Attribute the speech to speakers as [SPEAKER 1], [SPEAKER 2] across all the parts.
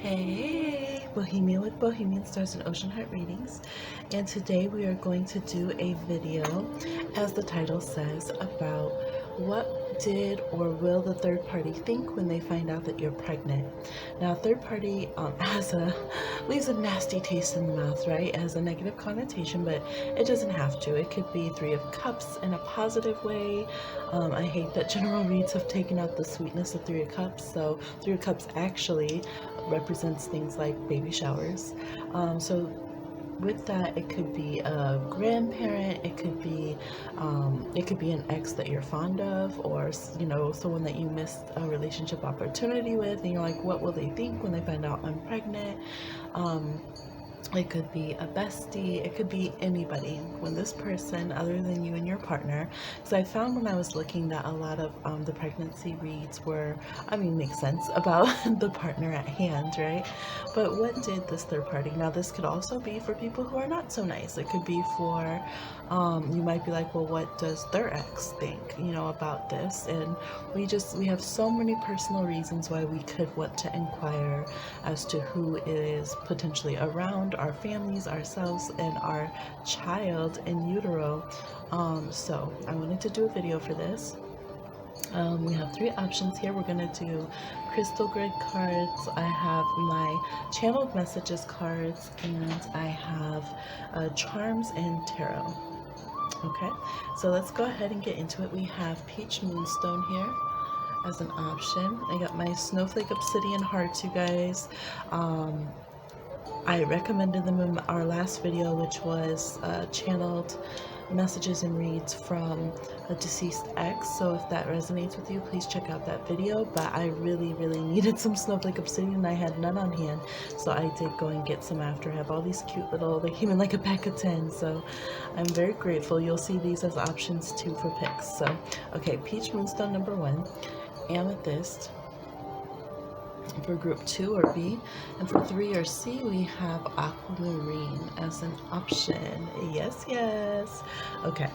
[SPEAKER 1] Hey, Bohemian with Bohemian Stars and Ocean Heart Readings, and today we are going to do a video, as the title says, about what did or will the third party think when they find out that you're pregnant. Now, third party leaves a nasty taste in the mouth, right? It has a negative connotation, but it doesn't have to. It could be Three of Cups in a positive way. I hate that general reads have taken out the sweetness of Three of Cups, so Three of Cups actually represents things like baby showers. So with that, it could be a grandparent, it could be an ex that you're fond of, or someone that you missed a relationship opportunity with, and you're like, what will they think when they find out I'm pregnant? It could be a bestie, it could be anybody. When this person, other than you and your partner, because I found when I was looking that a lot of the pregnancy reads were, make sense about the partner at hand, right? But what did this third party? Now, this could also be for people who are not so nice. It could be for, you might be like, well, what does their ex think, about this? And we have so many personal reasons why we could want to inquire as to who is potentially around our families, ourselves, and our child in utero. So I wanted to do a video for this. We have three options here. We're going to do crystal grid cards. I have my channeled messages cards, and I have charms and tarot. Okay, so let's go ahead and get into it. We have Peach Moonstone here as an option. I got my Snowflake Obsidian Hearts, you guys. I recommended them in our last video, which was channeled messages and reads from a deceased ex. So if that resonates with you, please check out that video. But I really needed some Snowflake Obsidian. I had none on hand, so I did go and get some after. I have all these cute little, they came in like a pack of 10, so I'm very grateful. You'll see these as options too for picks. So okay, Peach Moonstone number 1, Amethyst for group 2 or B, and for 3 or C we have Aquamarine as an option. Yes. Okay.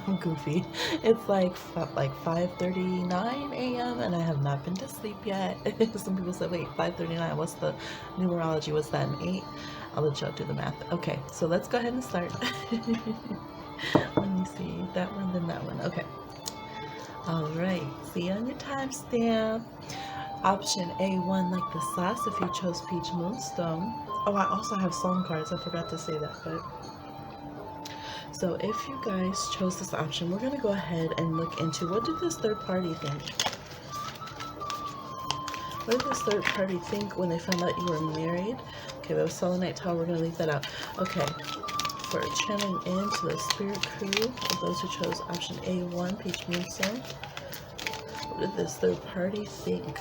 [SPEAKER 1] I'm goofy. It's like 5:39 a.m. and I have not been to sleep yet. Some people said, wait, 5:39, what's the numerology? Was that an 8? I'll let y'all do the math. Okay, so let's go ahead and start. Let me see, that one, then that one. Okay, all right, see you on your timestamp. Option A1, like the sauce, if you chose Peach Moonstone. Oh, I also have song cards. I forgot to say that. But so if you guys chose this option, we're going to go ahead and look into what did this third party think? What did this third party think when they found out you were married? Okay, that was Selenite Tower. We're going to leave that out. Okay, for channeling into the spirit crew of those who chose option A1, Peach Moonstone, what did this third party think?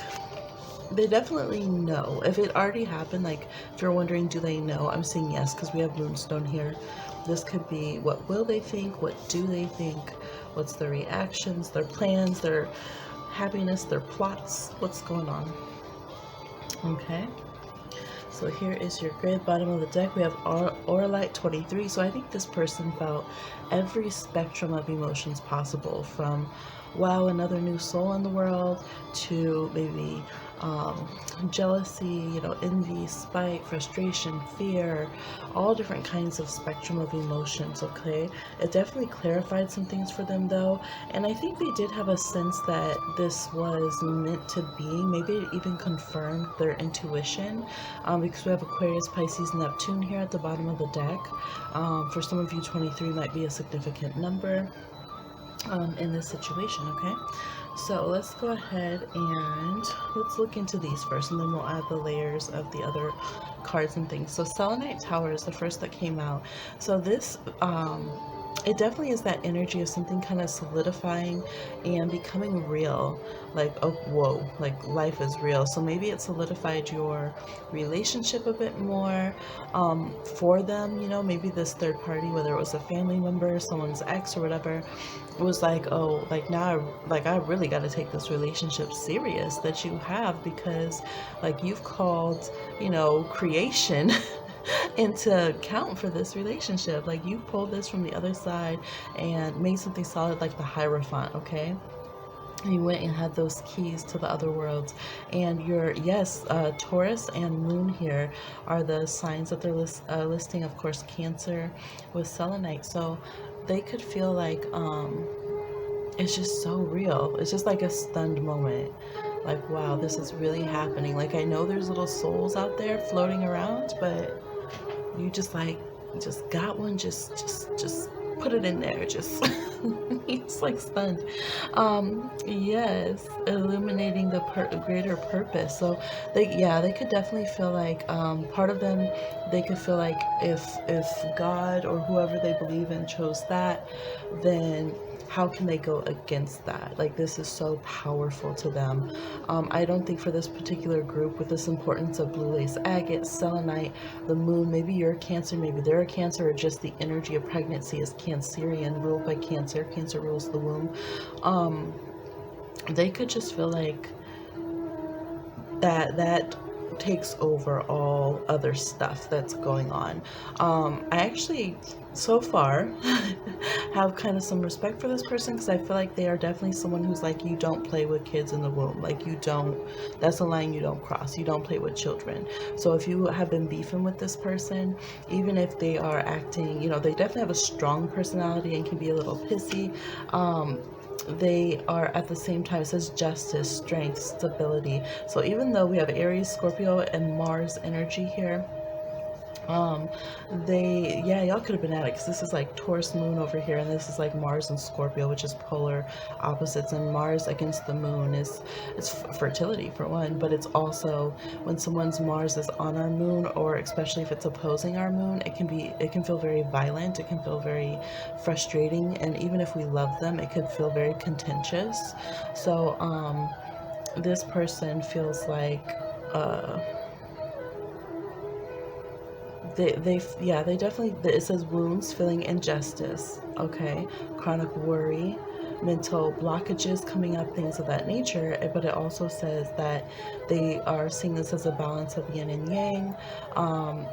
[SPEAKER 1] They definitely know. If it already happened, like if you're wondering, do they know? I'm saying yes, because we have Moonstone here. This could be, what will they think? What do they think? What's their reactions, their plans, their happiness, their plots? What's going on? Okay. So here is your grid. Bottom of the deck, we have Auralite 23. So I think this person felt every spectrum of emotions possible, from wow, another new soul in the world, to maybe jealousy, envy, spite, frustration, fear, all different kinds of spectrum of emotions. Okay, it definitely clarified some things for them though, and I think they did have a sense that this was meant to be. Maybe it even confirmed their intuition, because we have Aquarius, Pisces, Neptune here at the bottom of the deck. For some of you, 23 might be a significant number in this situation. Okay, so let's go ahead and let's look into these first, and then we'll add the layers of the other cards and things. So Selenite Tower is the first that came out. So this it definitely is that energy of something kind of solidifying and becoming real, like, oh whoa, like life is real. So maybe it solidified your relationship a bit more for them. Maybe this third party, whether it was a family member, someone's ex, or whatever, was like, oh, like now I really got to take this relationship serious that you have, because like you've called creation into account for this relationship. Like you pulled this from the other side and made something solid, like the Hierophant. Okay, You went and had those keys to the other worlds. And your, yes, Taurus and Moon here are the signs that they're listing. Of course, Cancer with selenite. So they could feel like it's just so real. It's just like a stunned moment. Like, wow, this is really happening. Like, I know there's little souls out there floating around, but you just like, just got one, just put it in there. Just he's like stunned. Yes, illuminating the greater purpose. So they could definitely feel like part of them, they could feel like if God or whoever they believe in chose that, then how can they go against that? Like, this is so powerful to them. I don't think for this particular group, with this importance of blue lace agate, selenite, the moon, maybe you're a Cancer, maybe they're a Cancer, or just the energy of pregnancy is Cancerian, ruled by Cancer. Cancer rules the womb. They could just feel like that takes over all other stuff that's going on. I actually, so far, have kind of some respect for this person, because I feel like they are definitely someone who's like, you don't play with kids in the womb. Like, you don't, that's a line you don't cross. You don't play with children. So if you have been beefing with this person, even if they are acting, they definitely have a strong personality and can be a little pissy. They are at the same time, it says justice, strength, stability. So even though we have Aries, Scorpio, and Mars energy here, y'all could have been at it, because this is like Taurus moon over here, and this is like Mars and Scorpio, which is polar opposites. And Mars against the moon is fertility for one, but it's also when someone's Mars is on our moon, or especially if it's opposing our moon, it can feel very violent, it can feel very frustrating, and even if we love them, it could feel very contentious. So this person feels like they definitely, it says wounds, feeling injustice, okay, chronic worry, mental blockages coming up, things of that nature. But it also says that they are seeing this as a balance of yin and yang,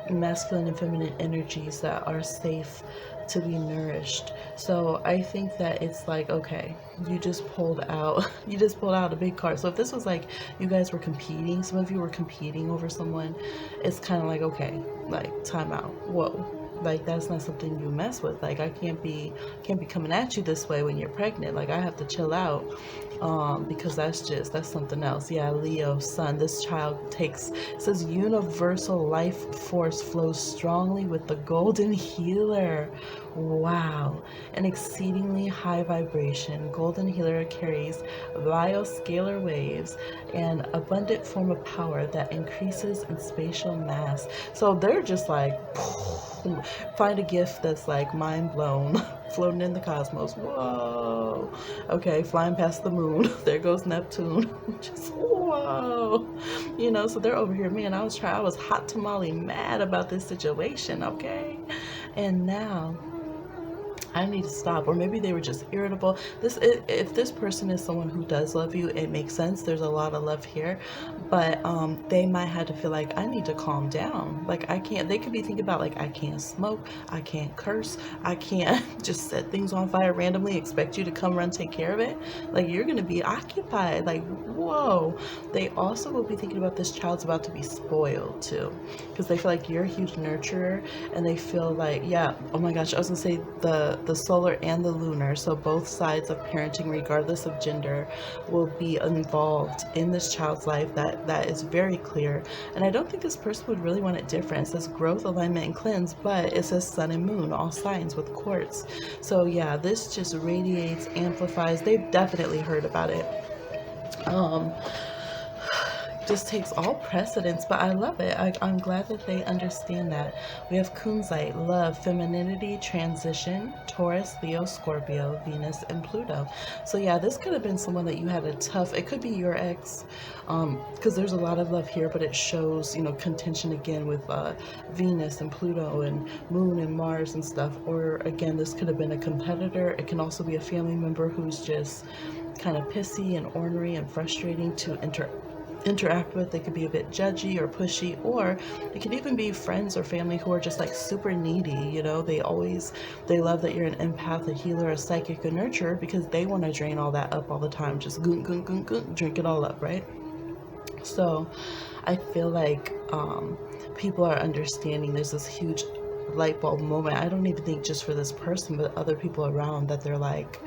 [SPEAKER 1] masculine and feminine energies that are safe to be nourished. So I think that it's like, okay, you just pulled out a big card. So if this was like you guys were competing, some of you were competing over someone, it's kind of like, okay, like, time out. Whoa, like, that's not something you mess with. Like, I can't be coming at you this way when you're pregnant. Like, I have to chill out, because that's something else. Yeah, Leo sun, this child it says universal life force flows strongly with the golden healer. Wow, an exceedingly high vibration. Golden healer carries bioscalar waves, an abundant form of power that increases in spatial mass. So they're just like, find a gift that's like mind blown, floating in the cosmos. Whoa. Okay, flying past the moon. There goes Neptune. Just whoa. So they're over here. Man, I was hot tamale mad about this situation, okay? And now I need to stop. Or maybe they were just irritable. If this person is someone who does love you, it makes sense. There's a lot of love here, but they might have to feel like, I need to calm down. Like, I can't. They could be thinking about, like, I can't smoke, I can't curse, I can't just set things on fire randomly, expect you to come run take care of it. Like, you're gonna be occupied. Like, whoa. They also will be thinking about, this child's about to be spoiled too, because they feel like you're a huge nurturer, and they feel like, yeah, oh my gosh, I was gonna say the solar and the lunar, so both sides of parenting, regardless of gender, will be involved in this child's life. That is very clear. And I don't think this person would really want it different. It says growth, alignment, and cleanse, but it says sun and moon, all signs with quartz. So yeah, this just radiates, amplifies. They've definitely heard about it. Just takes all precedence, but I love it. I'm glad that they understand that. We have Kunzite, love, femininity, transition, Taurus, Leo, Scorpio, Venus, and Pluto. So yeah, this could have been someone that you had a tough, it could be your ex, because there's a lot of love here, but it shows, contention again with Venus and Pluto and Moon and Mars and stuff. Or again, this could have been a competitor. It can also be a family member who's just kind of pissy and ornery and frustrating to interact with. They could be a bit judgy or pushy, or it could even be friends or family who are just like super needy. You know, they love that you're an empath, a healer, a psychic, a nurturer, because they want to drain all that up all the time. Just goon, goon, goon, goon, drink it all up, right? So I feel like people are understanding there's this huge light bulb moment. I don't even think just for this person, but other people around, that they're like,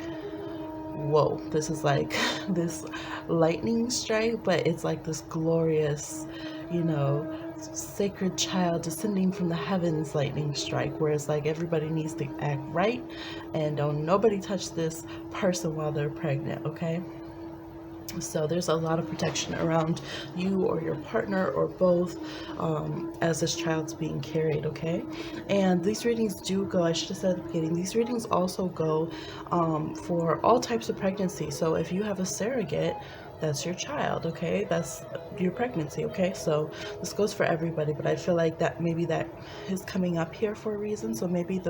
[SPEAKER 1] whoa, this is like this lightning strike, but it's like this glorious, you know, sacred child descending from the heavens lightning strike, where it's like everybody needs to act right and don't nobody touch this person while they're pregnant, okay? So there's a lot of protection around you or your partner or both, as this child's being carried, okay? And these readings do go, I should have said at the beginning, these readings also go for all types of pregnancy. So if you have a surrogate, that's your child, okay? That's your pregnancy, okay? So this goes for everybody, but I feel like that maybe that is coming up here for a reason. So maybe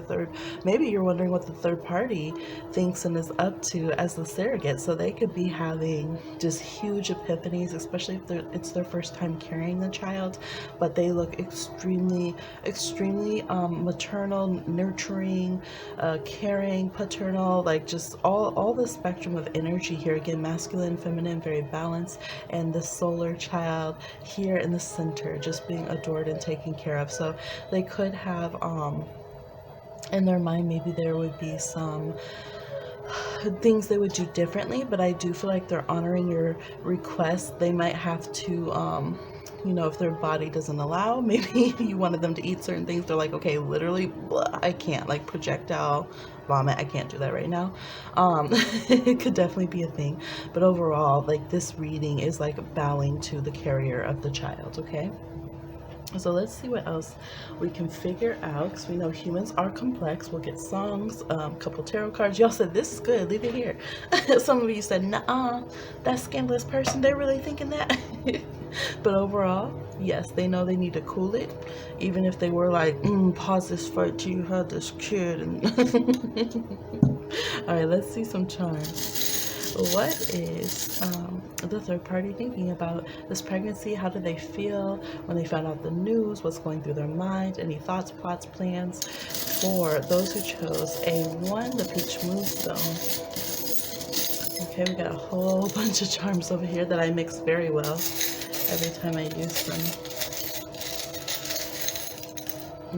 [SPEAKER 1] maybe you're wondering what the third party thinks and is up to as the surrogate. So they could be having just huge epiphanies, especially if it's their first time carrying the child, but they look extremely, extremely maternal, nurturing, caring, paternal, like just all the spectrum of energy here. Again, masculine, feminine, very balanced, and the solar child here in the center, just being adored and taken care of. So they could have in their mind, maybe there would be some things they would do differently, but I do feel like they're honoring your request. They might have to you know, if their body doesn't allow, maybe you wanted them to eat certain things, they're like, okay, literally, blah, I can't, like projectile vomit, I can't do that right now. It could definitely be a thing, but overall, like, this reading is like bowing to the carrier of the child, okay? So let's see what else we can figure out, because we know humans are complex. We'll get songs, a couple tarot cards. Y'all said this is good, leave it here. Some of you said, nah, that scandalous person, they're really thinking that. But overall, yes, they know they need to cool it, even if they were like, pause this fight till you had this kid. And all right, let's see some charms. What is the third party thinking about this pregnancy? How do they feel when they found out the news? What's going through their mind? Any thoughts, plots, plans? For those who chose A1, the Peach Moonstone. Okay, we got a whole bunch of charms over here that I mix very well every time I use them.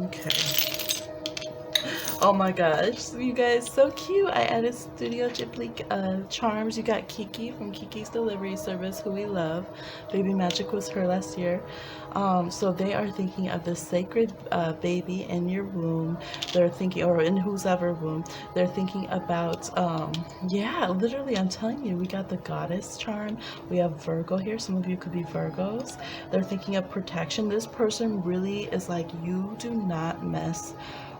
[SPEAKER 1] Okay. Oh my gosh, you guys, so cute. I added Studio Ghibli charms. You got Kiki from Kiki's Delivery Service, who we love. Baby Magic was her last year. So they are thinking of the sacred baby in your womb. They're thinking, or in whose ever womb, they're thinking about, yeah, literally, I'm telling you, we got the goddess charm. We have Virgo here. Some of you could be Virgos. They're thinking of protection. This person really is like, you do not mess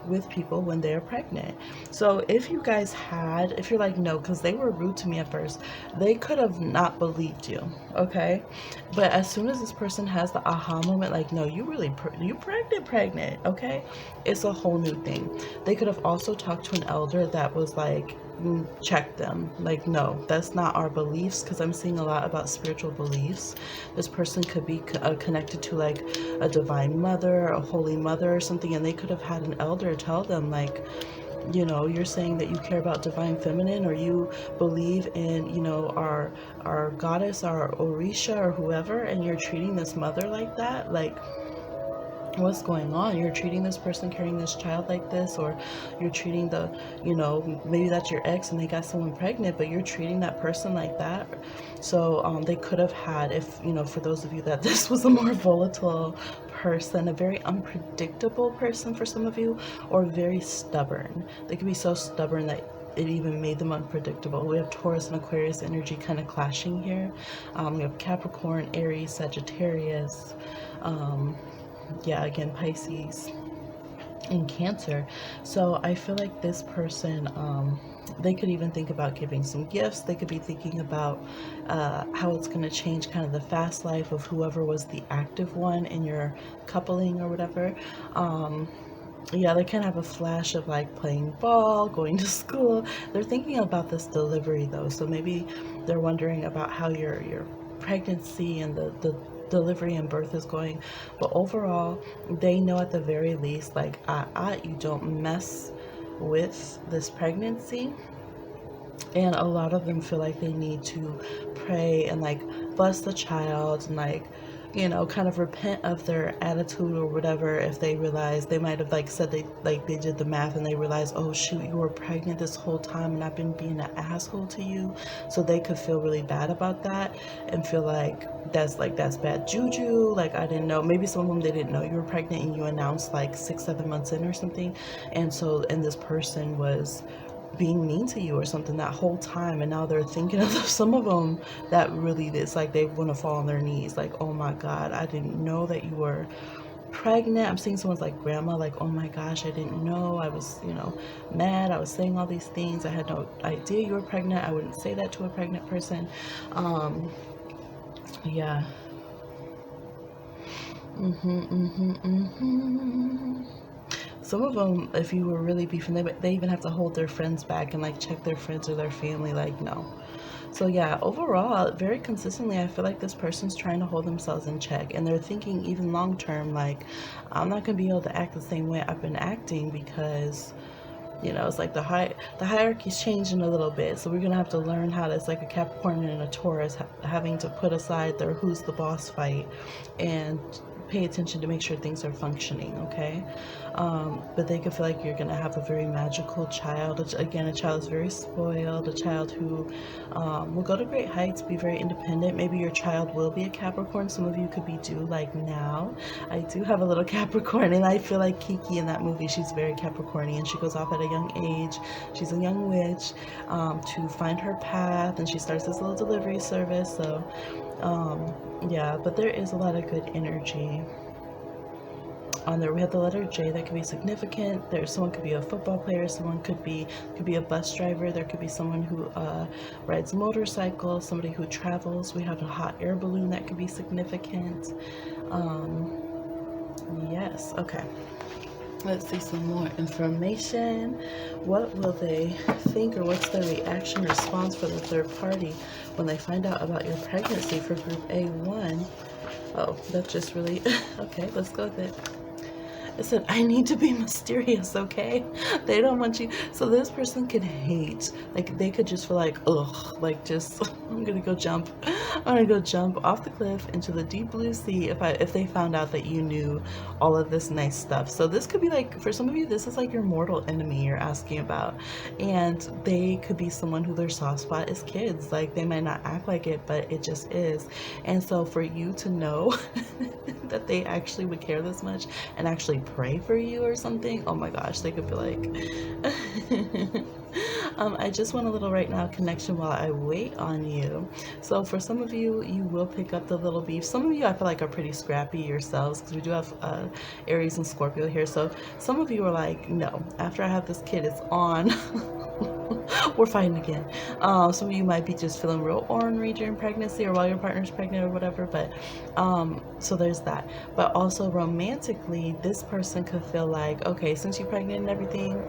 [SPEAKER 1] with people when they're pregnant. So if you guys had, if you're like, no, because they were rude to me at first, they could have not believed you, okay? But as soon as this person has the aha moment, like, no, you really, you pregnant, okay? It's a whole new thing. They could have also talked to an elder that was like, check them, like, no, that's not our beliefs, because I'm seeing a lot about spiritual beliefs. This person could be connected to like a divine mother, a holy mother or something, and they could have had an elder tell them, like, you know, you're saying that you care about divine feminine, or you believe in, you know, our goddess, our Orisha or whoever, and you're treating this mother like that, like, what's going on? You're treating this person carrying this child like this, or you're treating the, you know, maybe that's your ex and they got someone pregnant, but you're treating that person like that. So they could have had, if, you know, for those of you that this was a more volatile person, a very unpredictable person for some of you, or very stubborn. They could be so stubborn that it even made them unpredictable. We have Taurus and Aquarius energy kind of clashing here. We have Capricorn, Aries, Sagittarius, yeah, again, Pisces and Cancer. So I feel like this person, they could even think about giving some gifts. They could be thinking about how it's going to change kind of the fast life of whoever was the active one in your coupling or whatever. Yeah, they kind of have a flash of like playing ball, going to school. They're thinking about this delivery though, so maybe they're wondering about how your pregnancy and the delivery and birth is going. But overall, they know at the very least, like, you don't mess with this pregnancy. And a lot of them feel like they need to pray and like bless the child and like, you know, kind of repent of their attitude or whatever. If they realize, they might have like said they did the math and they realized, oh shoot, you were pregnant this whole time and I've been being an asshole to you. So they could feel really bad about that and feel like that's bad juju. Like, I didn't know. Maybe some of them, they didn't know you were pregnant and you announced like 6-7 months in or something. And this person was being mean to you or something that whole time, and now they're thinking of some of them that really, it's like they want to fall on their knees, like, oh my god, I didn't know that you were pregnant. I'm seeing someone's like grandma, like, oh my gosh, I didn't know. I was, you know, mad. I was saying all these things. I had no idea you were pregnant. I wouldn't say that to a pregnant person. Yeah. Some of them, if you were really beefing, they even have to hold their friends back and like check their friends or their family, like, no. So yeah, overall, very consistently, I feel like this person's trying to hold themselves in check, and they're thinking even long term, like, I'm not gonna be able to act the same way I've been acting, because, you know, it's like the hierarchy's changing a little bit. So we're gonna have to learn how to, it's like a Capricorn and a Taurus having to put aside their who's the boss fight and pay attention to make sure things are functioning, okay? But they could feel like you're gonna have a very magical child. Again, a child is very spoiled, a child who will go to great heights, be very independent. Maybe your child will be a Capricorn. Some of you could be due, like now. I do have a little Capricorn, and I feel like Kiki in that movie, she's very Capricornian. She goes off at a young age. She's a young witch to find her path, and she starts this little delivery service. So yeah, but there is a lot of good energy on there. We have the letter J. That could be significant. Someone could be a football player, someone could be a bus driver, there could be someone who rides a motorcycle, somebody who travels. We have a hot air balloon that could be significant. Yes, okay. Let's see some more information. What will they think, or what's their reaction response for the third party when they find out about your pregnancy for group A1? Oh, that's just really okay, let's go with it. It said, I need to be mysterious, okay? They don't want you. So this person could hate, like, they could just feel like, ugh, like, just, I'm gonna go jump off the cliff into the deep blue sea if they found out that you knew all of this nice stuff. So this could be like, for some of you, this is like your mortal enemy you're asking about. And they could be someone who their soft spot is kids. Like, they might not act like it, but it just is. And so for you to know that they actually would care this much and actually pray for you or something, oh my gosh, they could be like I just want a little right now connection while I wait on you. So for some of you, you will pick up the little beef. Some of you, I feel like, are pretty scrappy yourselves, because we do have Aries and Scorpio here. So some of you are like, no, after I have this kid, it's on. We're fighting again. Some of you might be just feeling real ornery during pregnancy or while your partner's pregnant or whatever, but so there's that. But also romantically, this person could feel like, okay, since you're pregnant and everything,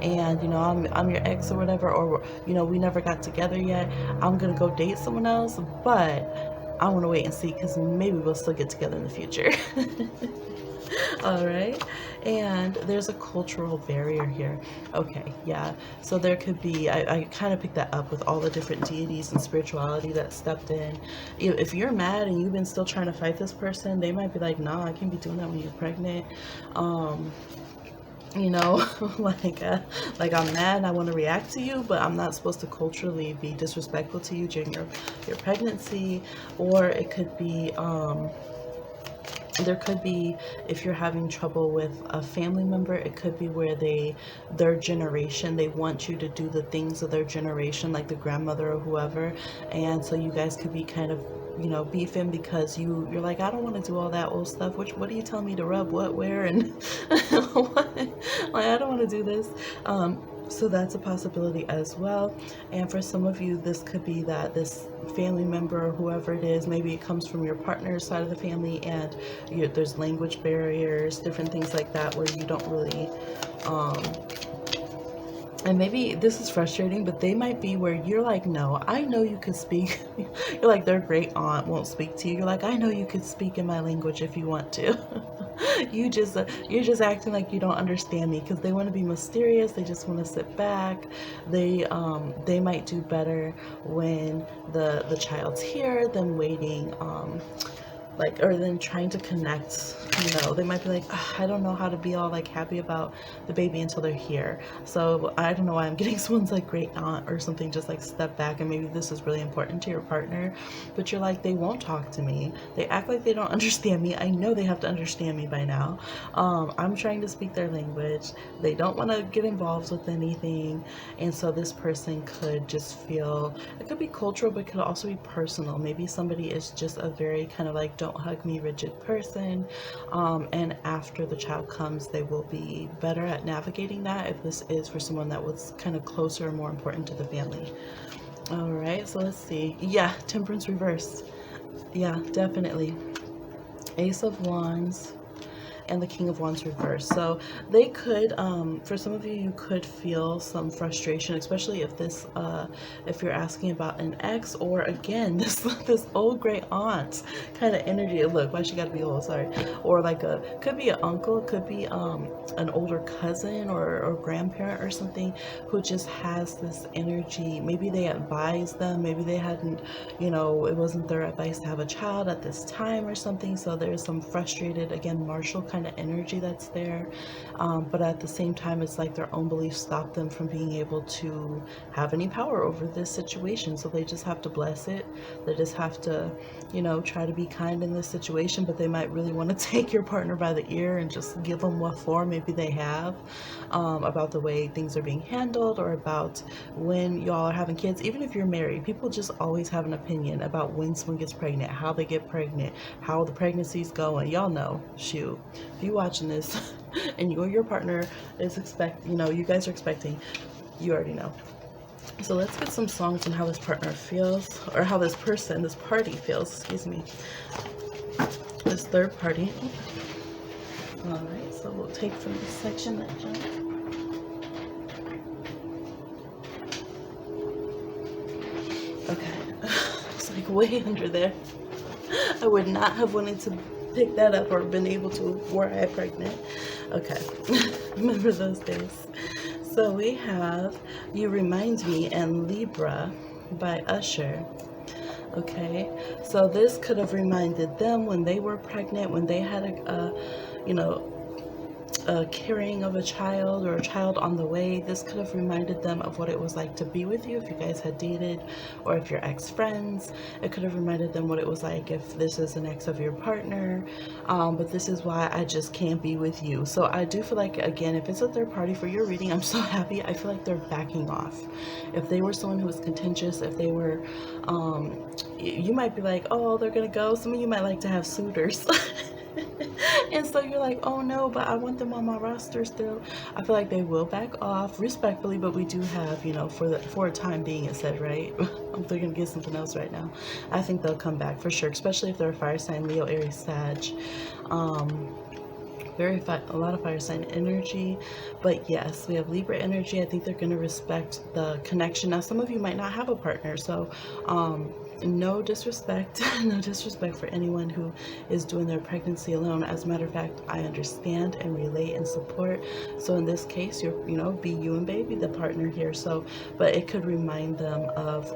[SPEAKER 1] and you know, I'm your ex or whatever, or you know, we never got together yet, I'm gonna go date someone else, but I want to wait and see, because maybe we'll still get together in the future. All right. And there's a cultural barrier here. Okay, yeah. So there could be, I kind of picked that up with all the different deities and spirituality that stepped in. If you're mad and you've been still trying to fight this person, they might be like, nah, I can't be doing that when you're pregnant. You know, like I'm mad, I want to react to you, but I'm not supposed to culturally be disrespectful to you during your pregnancy. Or it could be, there could be, if you're having trouble with a family member, it could be where their generation, they want you to do the things of their generation, like the grandmother or whoever. And so you guys could be kind of, you know, beefing because you're like, I don't want to do all that old stuff. What are you telling me to rub what, where, and what? Like, I don't want to do this. So that's a possibility as well. And for some of you, this could be that this family member or whoever it is, maybe it comes from your partner's side of the family, and there's language barriers, different things like that, where you don't really, And maybe this is frustrating, but they might be where you're like, no, I know you could speak. You're like, their great aunt won't speak to you. You're like, I know you could speak in my language if you want to. You're just acting like you don't understand me, because they want to be mysterious. They just want to sit back. They might do better when the child's here than waiting. Like, or then trying to connect, they might be like, I don't know how to be all like happy about the baby until they're here. So I don't know why I'm getting someone's like great aunt or something, just like step back, and maybe this is really important to your partner, but you're like, they won't talk to me. They act like they don't understand me. I know they have to understand me by now. I'm trying to speak their language. They don't want to get involved with anything. And so this person could just feel, it could be cultural, but it could also be personal. Maybe somebody is just a very kind of like, don't hug me rigid person, and after the child comes, they will be better at navigating that if this is for someone that was kind of closer or more important to the family. All right, so let's see. Yeah, Temperance reverse. Yeah, definitely. Ace of Wands and the King of Wands reverse. So they could, for some of you, you could feel some frustration, especially if this, if you're asking about an ex, or again, this old great aunt kind of energy. Look, why she got to be old? Sorry. Or like could be an uncle, could be an older cousin or grandparent or something who just has this energy. Maybe they advised them. Maybe they hadn't, it wasn't their advice to have a child at this time or something. So there's some frustrated, again, martial kind of energy that's there, but at the same time, it's like their own beliefs stop them from being able to have any power over this situation. So they just have to bless it. They just have to, try to be kind in this situation, but they might really want to take your partner by the ear and just give them what for maybe they have, about the way things are being handled, or about when y'all are having kids. Even if you're married, people just always have an opinion about when someone gets pregnant, how they get pregnant, how the pregnancy's going. Y'all know, shoot, if you watching this and you or your partner is you guys are expecting, you already know. So let's get some songs on how this partner feels, or how this party feels, excuse me, this third party. All right, so we'll take from this section that jump. Okay, it's like way under there. I would not have wanted to pick that up or been able to were I pregnant. Okay, remember those days. So we have You Remind Me and Libra by Usher. Okay, so this could have reminded them when they were pregnant, when they had a carrying of a child, or a child on the way. This could have reminded them of what it was like to be with you if you guys had dated, or if you're ex-friends. It could have reminded them what it was like if this is an ex of your partner, but this is why I just can't be with you. So I do feel like, again, if it's a third party for your reading, I'm so happy. I feel like they're backing off. If they were someone who was contentious, if they were, you might be like, oh, they're gonna go. Some of you might like to have suitors. And so you're like, oh no, but I want them on my roster still. I feel like they will back off respectfully, but we do have, for a time being, it said, right? They're gonna get something else right now. I think they'll come back for sure, especially if they're a fire sign, Leo, Aries, Sag. A lot of fire sign energy. But yes, we have Libra energy. I think they're going to respect the connection. Now, some of you might not have a partner, so no disrespect no disrespect for anyone who is doing their pregnancy alone. As a matter of fact, I understand and relate and support. So in this case, you're be you and baby the partner here. So, but it could remind them of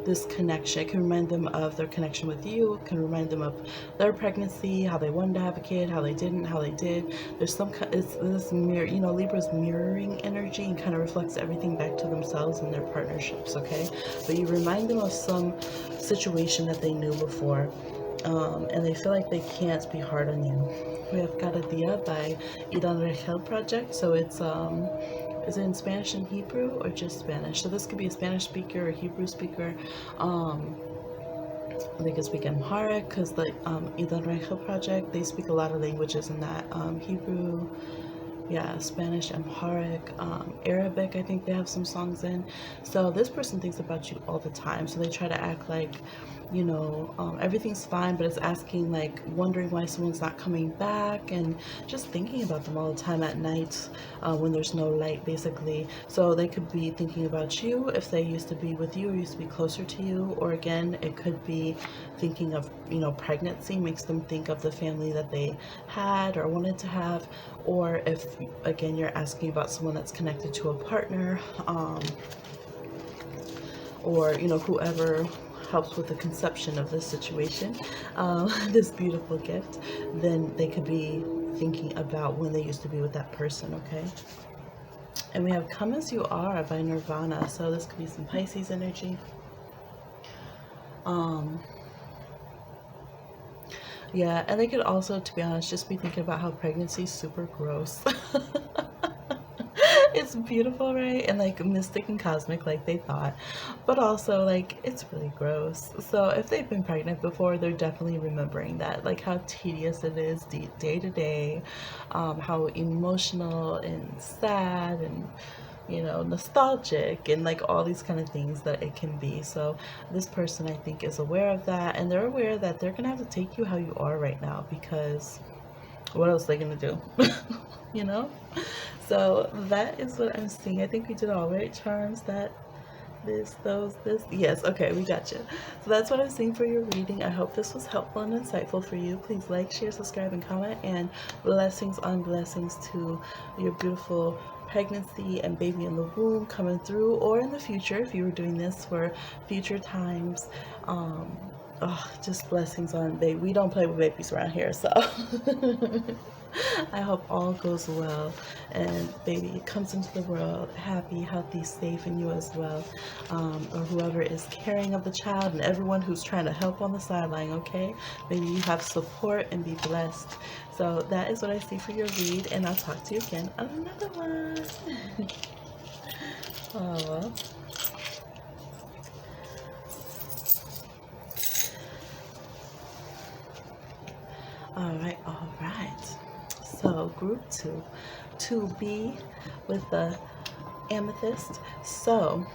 [SPEAKER 1] this connection. It can remind them of their connection with you. It can remind them of their pregnancy, how they wanted to have a kid, how they didn't, how they did. There's it's this mirror, Libra's mirroring energy, and kind of reflects everything back to themselves and their partnerships, okay? But you remind them of some situation that they knew before, and they feel like they can't be hard on you. We have Cada Dia by Idan Rachel Project. So it's is it in Spanish and Hebrew, or just Spanish? So this could be a Spanish speaker or a Hebrew speaker. They could speak Amharic, because the Idan Rachel Project, they speak a lot of languages in that. Hebrew, yeah, Spanish, Amharic, Arabic, I think they have some songs in. So this person thinks about you all the time. So they try to act like, you know, everything's fine, but it's asking, like, wondering why someone's not coming back, and just thinking about them all the time at night when there's no light, basically. So they could be thinking about you if they used to be with you or used to be closer to you, or again, it could be thinking of, you know, pregnancy makes them think of the family that they had or wanted to have, or if, again, you're asking about someone that's connected to a partner, or, you know, whoever helps with the conception of this situation, this beautiful gift, then they could be thinking about when they used to be with that person, okay? And we have Come As You Are by Nirvana, so this could be some Pisces energy. Yeah, and they could also, to be honest, just be thinking about how pregnancy is super gross. It's beautiful, right? And like mystic and cosmic like they thought, but also like it's really gross. So if they've been pregnant before, they're definitely remembering that, like how tedious it is day to day, how emotional and sad and, you know, nostalgic and like all these kind of things that it can be. So this person, I think, is aware of that, and they're aware that they're gonna have to take you how you are right now, because what else are they gonna do? You know? So that is what I'm seeing. I think we did all right, charms. That, this, those, this. Yes, okay, we got you. So that's what I'm seeing for your reading. I hope this was helpful and insightful for you. Please like, share, subscribe, and comment. And blessings on blessings to your beautiful pregnancy and baby in the womb coming through, or in the future if you were doing this for future times. Oh, just blessings on baby. We don't play with babies around here, so I hope all goes well and baby comes into the world happy, healthy, safe, and you as well, or whoever is caring of the child, and everyone who's trying to help on the sideline, okay? Maybe you have support, and be blessed. So that is what I see for your read, and I'll talk to you again on another one. Oh. All right. So group 2B with the Amethyst. So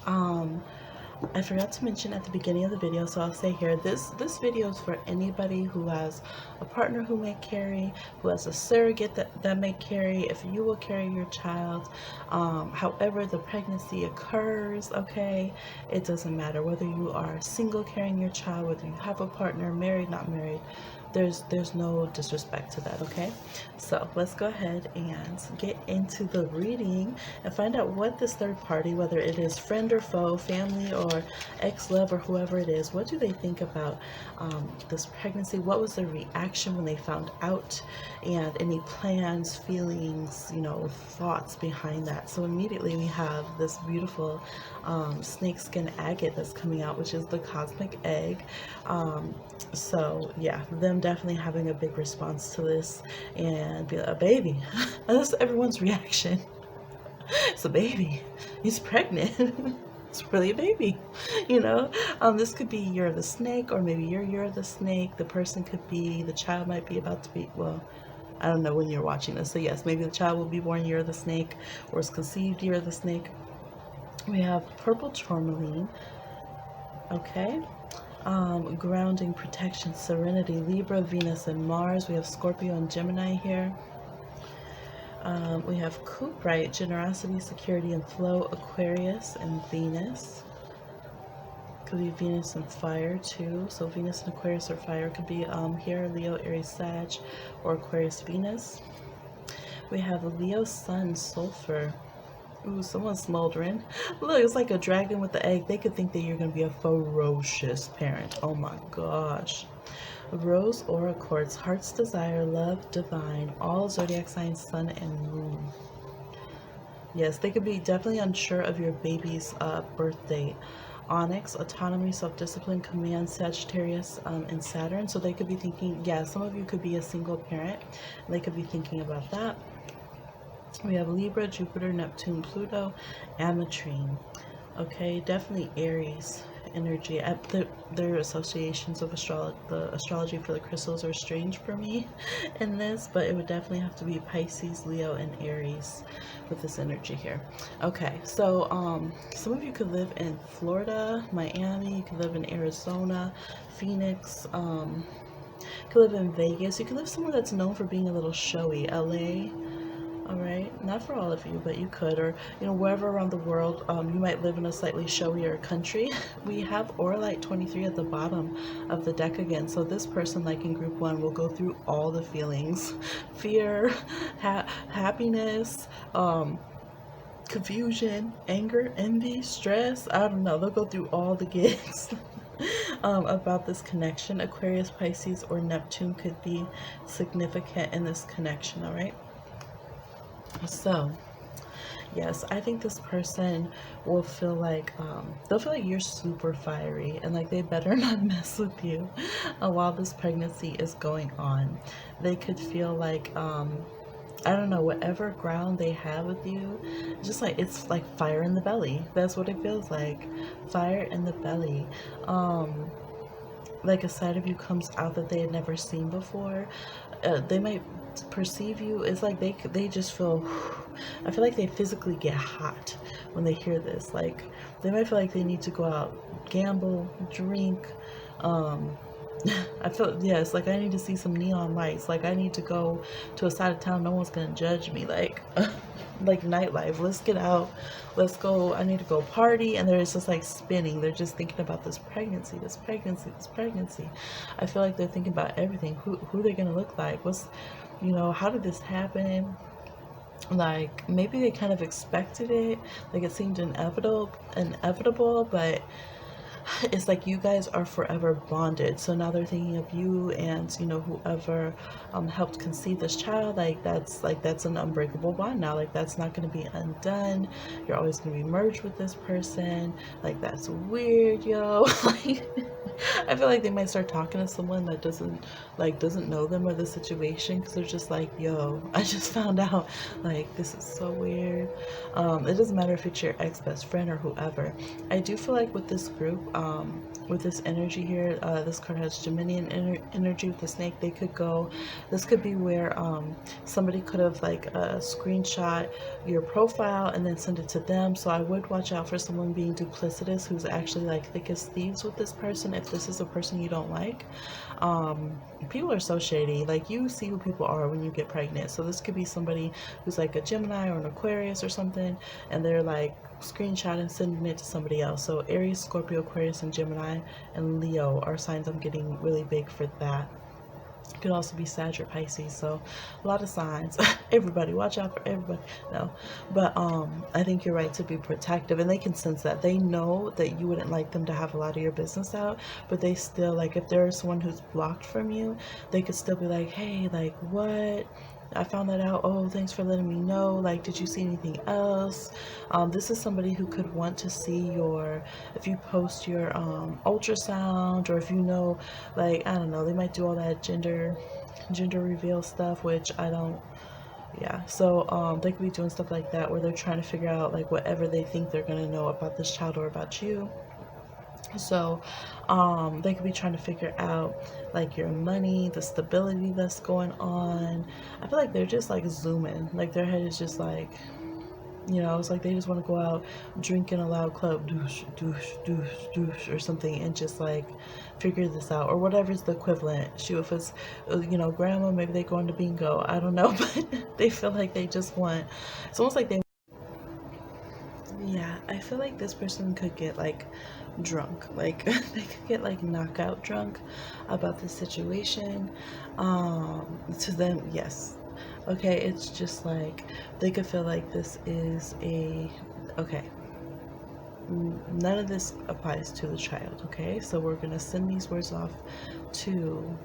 [SPEAKER 1] I forgot to mention at the beginning of the video, so I'll say here, this video is for anybody who has a partner who may carry, who has a surrogate that may carry, if you will carry your child, however the pregnancy occurs, okay? It doesn't matter whether you are single carrying your child, whether you have a partner, married, not married. There's no disrespect to that, okay? So let's go ahead and get into the reading and find out what this third party, whether it is friend or foe, family or ex-love or whoever it is, what do they think about this pregnancy? What was their reaction when they found out? And any plans, feelings, you know, thoughts behind that. So immediately we have this beautiful snakeskin agate that's coming out, which is the cosmic egg. So yeah, them definitely having a big response to this and be like, a baby. That's everyone's reaction. It's a baby. He's pregnant. It's really a baby, you know. This could be you're the snake, or maybe you're the snake. The person could be, the child might be about to be, well, I don't know when you're watching this. So yes, maybe the child will be born, you're the snake, or is conceived, you're the snake. We have purple tourmaline. Okay. Grounding, protection, serenity, Libra, Venus, and Mars. We have Scorpio and Gemini here. We have Cuprite, generosity, security, and flow, Aquarius and Venus. Could be Venus and fire too. So Venus and Aquarius or fire could be here, Leo, Aries, Sag, or Aquarius, Venus. We have Leo, Sun, Sulfur. Ooh, someone's smoldering. Look, it's like a dragon with the egg. They could think that you're going to be a ferocious parent. Oh my gosh. Rose, Aura Quartz, Heart's Desire, Love, Divine, all zodiac signs, Sun and Moon. Yes, they could be definitely unsure of your baby's birth date. Onyx, autonomy, self-discipline, command, Sagittarius, and Saturn. So they could be thinking, yeah, some of you could be a single parent. They could be thinking about that. We have Libra, Jupiter, Neptune, Pluto, Ametrine. Okay, definitely Aries. energy. Their associations of the astrology for the crystals are strange for me in this, but it would definitely have to be Pisces, Leo, and Aries with this energy here. Okay, so some of you could live in Florida, Miami, you could live in Arizona, Phoenix, you could live in Vegas, you could live somewhere that's known for being a little showy, LA. All right, not for all of you, but you could, or wherever around the world. You might live in a slightly showier country. We have Oralite 23 at the bottom of the deck again, so this person, like in group 1, will go through all the feelings: fear, happiness, confusion, anger, envy, stress. I don't know, they'll go through all the gigs. About this connection. Aquarius, Pisces, or Neptune could be significant in this connection. All right, so yes, I think this person will feel like they'll feel like you're super fiery, and like they better not mess with you while this pregnancy is going on. They could feel like I don't know, whatever ground they have with you, just like it's like fire in the belly. That's what it feels like. Fire in the belly. Like a side of you comes out that they had never seen before. They might perceive you. It's like they just feel, I feel like they physically get hot when they hear this. Like they might feel like they need to go out, gamble, drink. I feel, yeah, it's like I need to see some neon lights. Like I need to go to a side of town no one's gonna judge me. Like like nightlife. Let's get out. Let's go. I need to go party. And they're just like spinning. They're just thinking about this pregnancy, this pregnancy, this pregnancy. I feel like they're thinking about everything. Who they're gonna look like? What's, how did this happen? Like maybe they kind of expected it. Like it seemed inevitable, but it's like you guys are forever bonded. So now they're thinking of you and whoever helped conceive this child. That's an unbreakable bond now. Like that's not going to be undone. You're always going to be merged with this person. Like that's weird, yo. Like I feel like they might start talking to someone that doesn't know them or the situation, because they're just like, yo, I just found out, like this is so weird. It doesn't matter if it's your ex best friend or whoever. I do feel like with this group, with this energy here, this card has Geminian energy with the snake. This could be where somebody could have like screenshot your profile and then send it to them. So I would watch out for someone being duplicitous who's actually like thick as thieves with this person if this is a person you don't like. People are so shady. Like you see who people are when you get pregnant. So this could be somebody who's like a Gemini or an Aquarius or something, and they're like screenshotting, sending it to somebody else. So Aries, Scorpio, Aquarius, and Gemini and Leo are signs I'm getting really big for that. It could also be Sag or Pisces, so a lot of signs. Everybody, watch out for everybody. No, but I think you're right to be protective, and they can sense that. They know that you wouldn't like them to have a lot of your business out, but they still, like, if there's someone who's blocked from you, they could still be like, hey, like, what? I found that out. Oh, thanks for letting me know. Like, did you see anything else? This is somebody who could want to see if you post your ultrasound, or if like, I don't know, they might do all that gender reveal stuff, which I don't. Yeah, so they could be doing stuff like that where they're trying to figure out like whatever they think they're gonna know about this child or about you. So they could be trying to figure out like your money, the stability that's going on. I feel like they're just like zooming, like their head is just like, it's like they just want to go out, drink in a loud club, douche, douche, douche, douche, or something, and just like figure this out, or whatever's the equivalent. Shoot, if it's, grandma, maybe they go into bingo. I don't know, but they feel like they just want, it's almost like they, yeah, I feel like this person could get like drunk, like they could get like knockout drunk about the situation. To them, yes. Okay, it's just like they could feel like this is okay, none of this applies to the child. Okay, so we're gonna send these words off to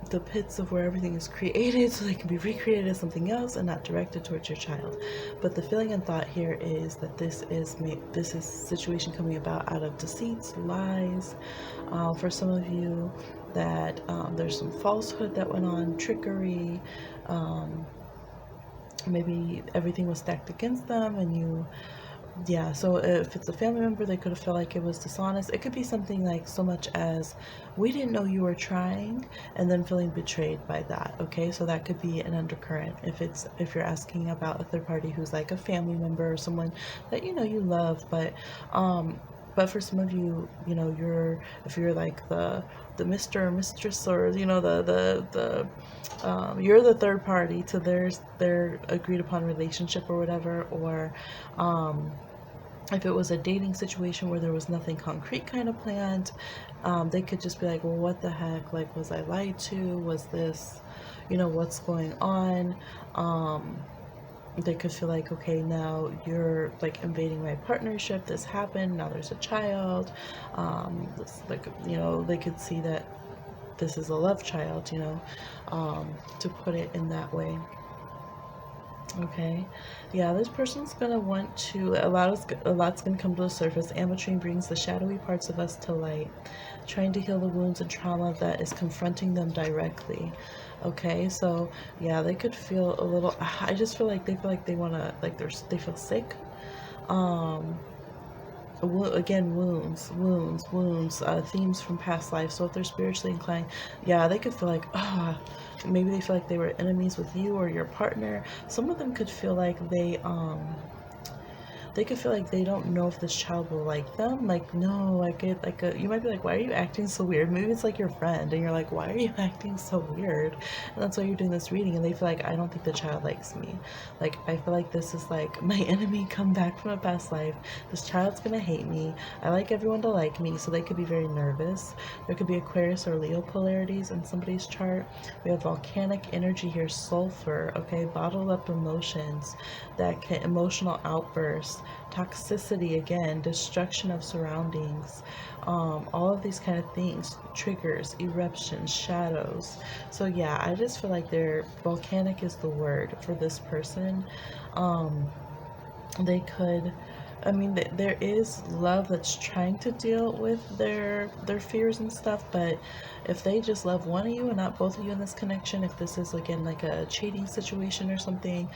[SPEAKER 1] the pits of where everything is created so they can be recreated as something else and not directed towards your child. But the feeling and thought here is that this is situation coming about out of deceits, lies. For some of you, that there's some falsehood that went on, trickery. Maybe everything was stacked against them, and you Yeah, so if it's a family member, they could have felt like it was dishonest. It could be something like so much as, we didn't know you were trying, and then feeling betrayed by that. Okay, so that could be an undercurrent if you're asking about a third party who's like a family member or someone that you love. But for some of you, if you're like the Mr. or Mistress, or you're the third party to their agreed upon relationship or whatever. Or if it was a dating situation where there was nothing concrete kind of planned, they could just be like, well, what the heck? Like, was I lied to? Was this, what's going on? They could feel like, okay, now you're like invading my partnership. This happened. Now there's a child. They could see that this is a love child, to put it in that way. Okay, yeah, this person's gonna want to, a lot's gonna come to the surface. Amethyst brings the shadowy parts of us to light, trying to heal the wounds and trauma that is confronting them directly. Okay, so yeah, they could feel a little, I just feel like they wanna, like they feel sick. Again, wounds, themes from past life. So if they're spiritually inclined, yeah, they could feel like, maybe they feel like they were enemies with you or your partner. Some of them could feel like they could feel like they don't know if this child will like them. Like, no, I get like you might be like, why are you acting so weird? Maybe it's like your friend and you're like, why are you acting so weird? And that's why you're doing this reading, and they feel like, I don't think the child likes me. Like, I feel like this is like my enemy come back from a past life. This child's gonna hate me. I like everyone to like me, so they could be very nervous. There could be Aquarius or Leo polarities in somebody's chart. We have volcanic energy here, sulfur, okay, bottled up emotions, emotional outbursts, toxicity, again, destruction of surroundings, all of these kind of things, triggers, eruptions, shadows. So yeah, I just feel like volcanic is the word for this person. They could, I mean, there is love that's trying to deal with their fears and stuff, but if they just love one of you and not both of you in this connection, if this is again like a cheating situation or something,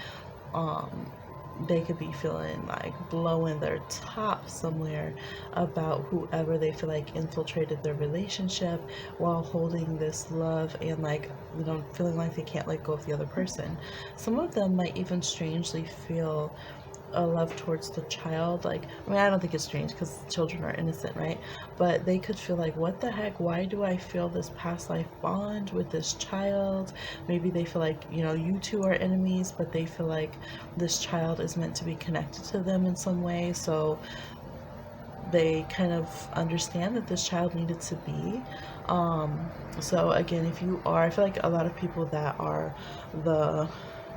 [SPEAKER 1] they could be feeling like blowing their top somewhere about whoever they feel like infiltrated their relationship, while holding this love and like, feeling like they can't let go of the other person. Some of them might even strangely feel a love towards the child. Like, I mean, I don't think it's strange because children are innocent, right? But they could feel like, what the heck, why do I feel this past life bond with this child? Maybe they feel like, you two are enemies, but they feel like this child is meant to be connected to them in some way. So they kind of understand that this child needed to be. So again, if you are, I feel like a lot of people that are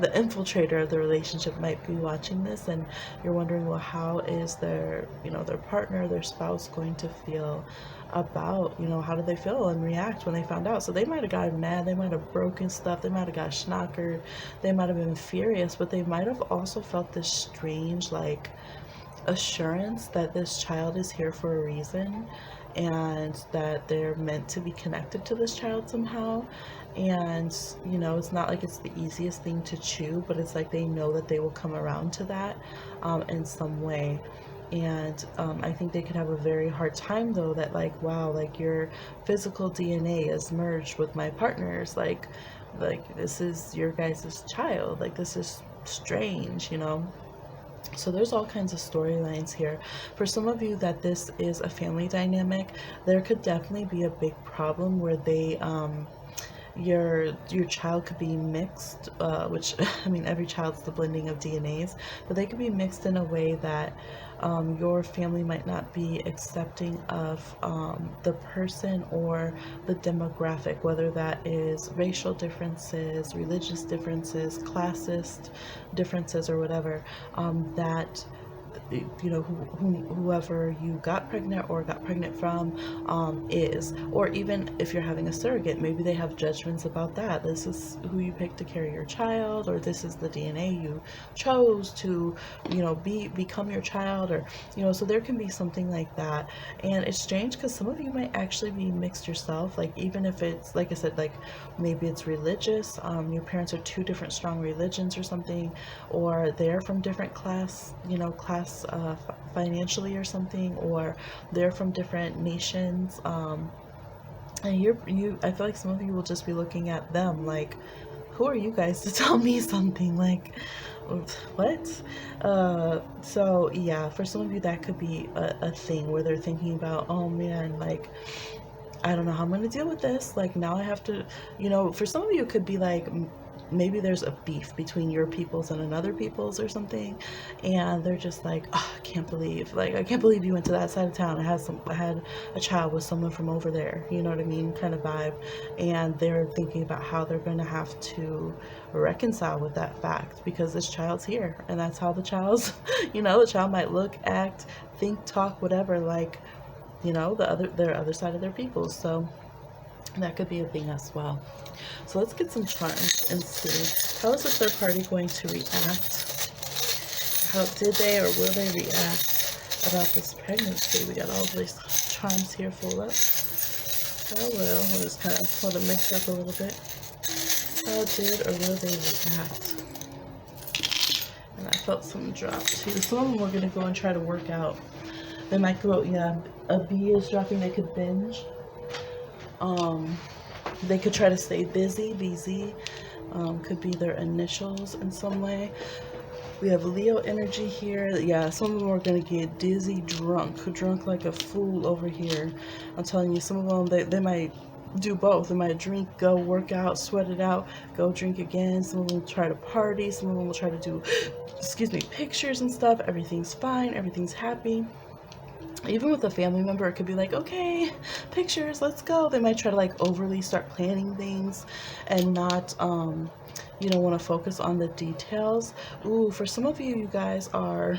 [SPEAKER 1] the infiltrator of the relationship might be watching this, and you're wondering, well, how is their partner, their spouse going to feel about, how do they feel and react when they found out? So they might have gotten mad, they might have broken stuff, they might have got schnockered, they might have been furious, but they might have also felt this strange, like, assurance that this child is here for a reason, and that they're meant to be connected to this child somehow. And it's not like it's the easiest thing to chew, but it's like they know that they will come around to that in some way. And I think they could have a very hard time though, that like, wow, like your physical DNA is merged with my partner's, like this is your guys' child, like this is strange. So there's all kinds of storylines here. For some of you that this is a family dynamic, there could definitely be a big problem where your child could be mixed, which I mean, every child's the blending of DNAs, but they could be mixed in a way that your family might not be accepting of the person or the demographic, whether that is racial differences, religious differences, classist differences, or whatever, that whoever you got pregnant or got pregnant from is. Or even if you're having a surrogate, maybe they have judgments about that. This is who you picked to carry your child, or this is the DNA you chose to become your child, or so there can be something like that. And it's strange because some of you might actually be mixed yourself, like even if it's, like I said, like maybe it's religious, your parents are two different strong religions or something, or they're from different class class financially or something, or they're from different nations. And I feel like some of you will just be looking at them like, who are you guys to tell me something? Like, what? So yeah, for some of you that could be a thing where they're thinking about, oh man, like, I don't know how I'm gonna deal with this. Like, now I have to, for some of you it could be like, maybe there's a beef between your peoples and another peoples or something, and they're just like, oh, I can't believe you went to that side of town. I had a child with someone from over there, you know what I mean, kind of vibe. And they're thinking about how they're going to have to reconcile with that fact, because this child's here, and that's how the child's the child might look, act, think, talk, whatever, like, their other side of their people. So that could be a thing as well. So let's get some charms and see, how is the third party going to react? How did they or will they react about this pregnancy? We got all these charms here full up. How will, we'll just kind of want to mix up a little bit. How did or will they react? And I felt some drop too. Some of them we're going to go and try to work out. They might go, yeah, a B is dropping, they could binge. They could try to stay busy. BZ could be their initials in some way. We have Leo energy here. Yeah, some of them are going to get dizzy, drunk like a fool over here. I'm telling you, some of them, they might do both. They might drink, go work out, sweat it out, go drink again. Some of them will try to party. Some of them will try to do, pictures and stuff. Everything's fine. Everything's happy. Even with a family member, it could be like, okay, pictures, let's go. They might try to like overly start planning things and not, want to focus on the details. Ooh, for some of you, you guys are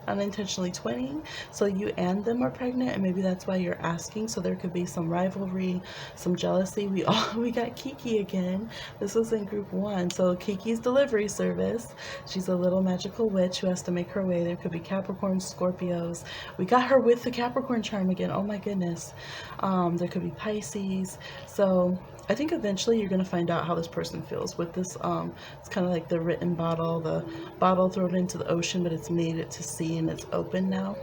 [SPEAKER 1] unintentionally twinning, so you and them are pregnant, and maybe that's why you're asking. So there could be some rivalry, some jealousy. We got Kiki again. This was in group 1. So Kiki's delivery service, she's a little magical witch who has to make her way. There could be Capricorns, Scorpios. We got her with the Capricorn charm again. Oh my goodness. There could be Pisces. So I think eventually you're going to find out how this person feels with this. It's kind of like the written bottle, the bottle thrown into the ocean, but it's made it to sea and it's open now.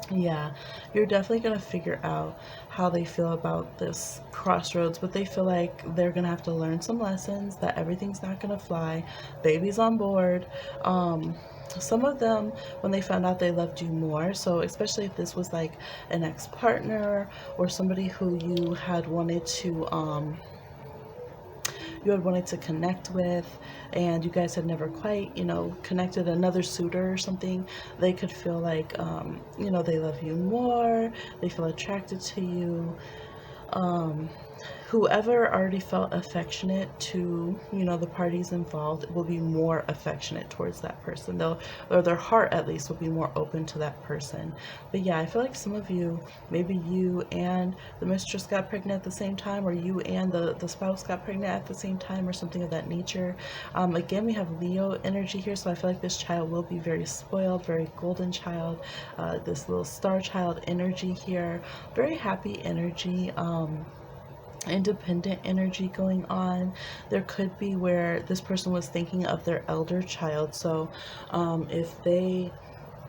[SPEAKER 1] Yeah, you're definitely going to figure out how they feel about this crossroads, but they feel like they're going to have to learn some lessons, that everything's not going to fly. Baby's on board. Some of them, when they found out, they loved you more. So especially if this was like an ex-partner or somebody who you had wanted to connect with, and you guys had never quite, connected, another suitor or something, they could feel like, they love you more, they feel attracted to you. Whoever already felt affectionate to, the parties involved will be more affectionate towards that person. Or their heart at least will be more open to that person. But yeah, I feel like some of you, maybe you and the mistress got pregnant at the same time, or you and the spouse got pregnant at the same time, or something of that nature. Again, we have Leo energy here, so I feel like this child will be very spoiled, very golden child, this little star child energy here, very happy energy. Independent energy going on. There could be where this person was thinking of their elder child. So if they,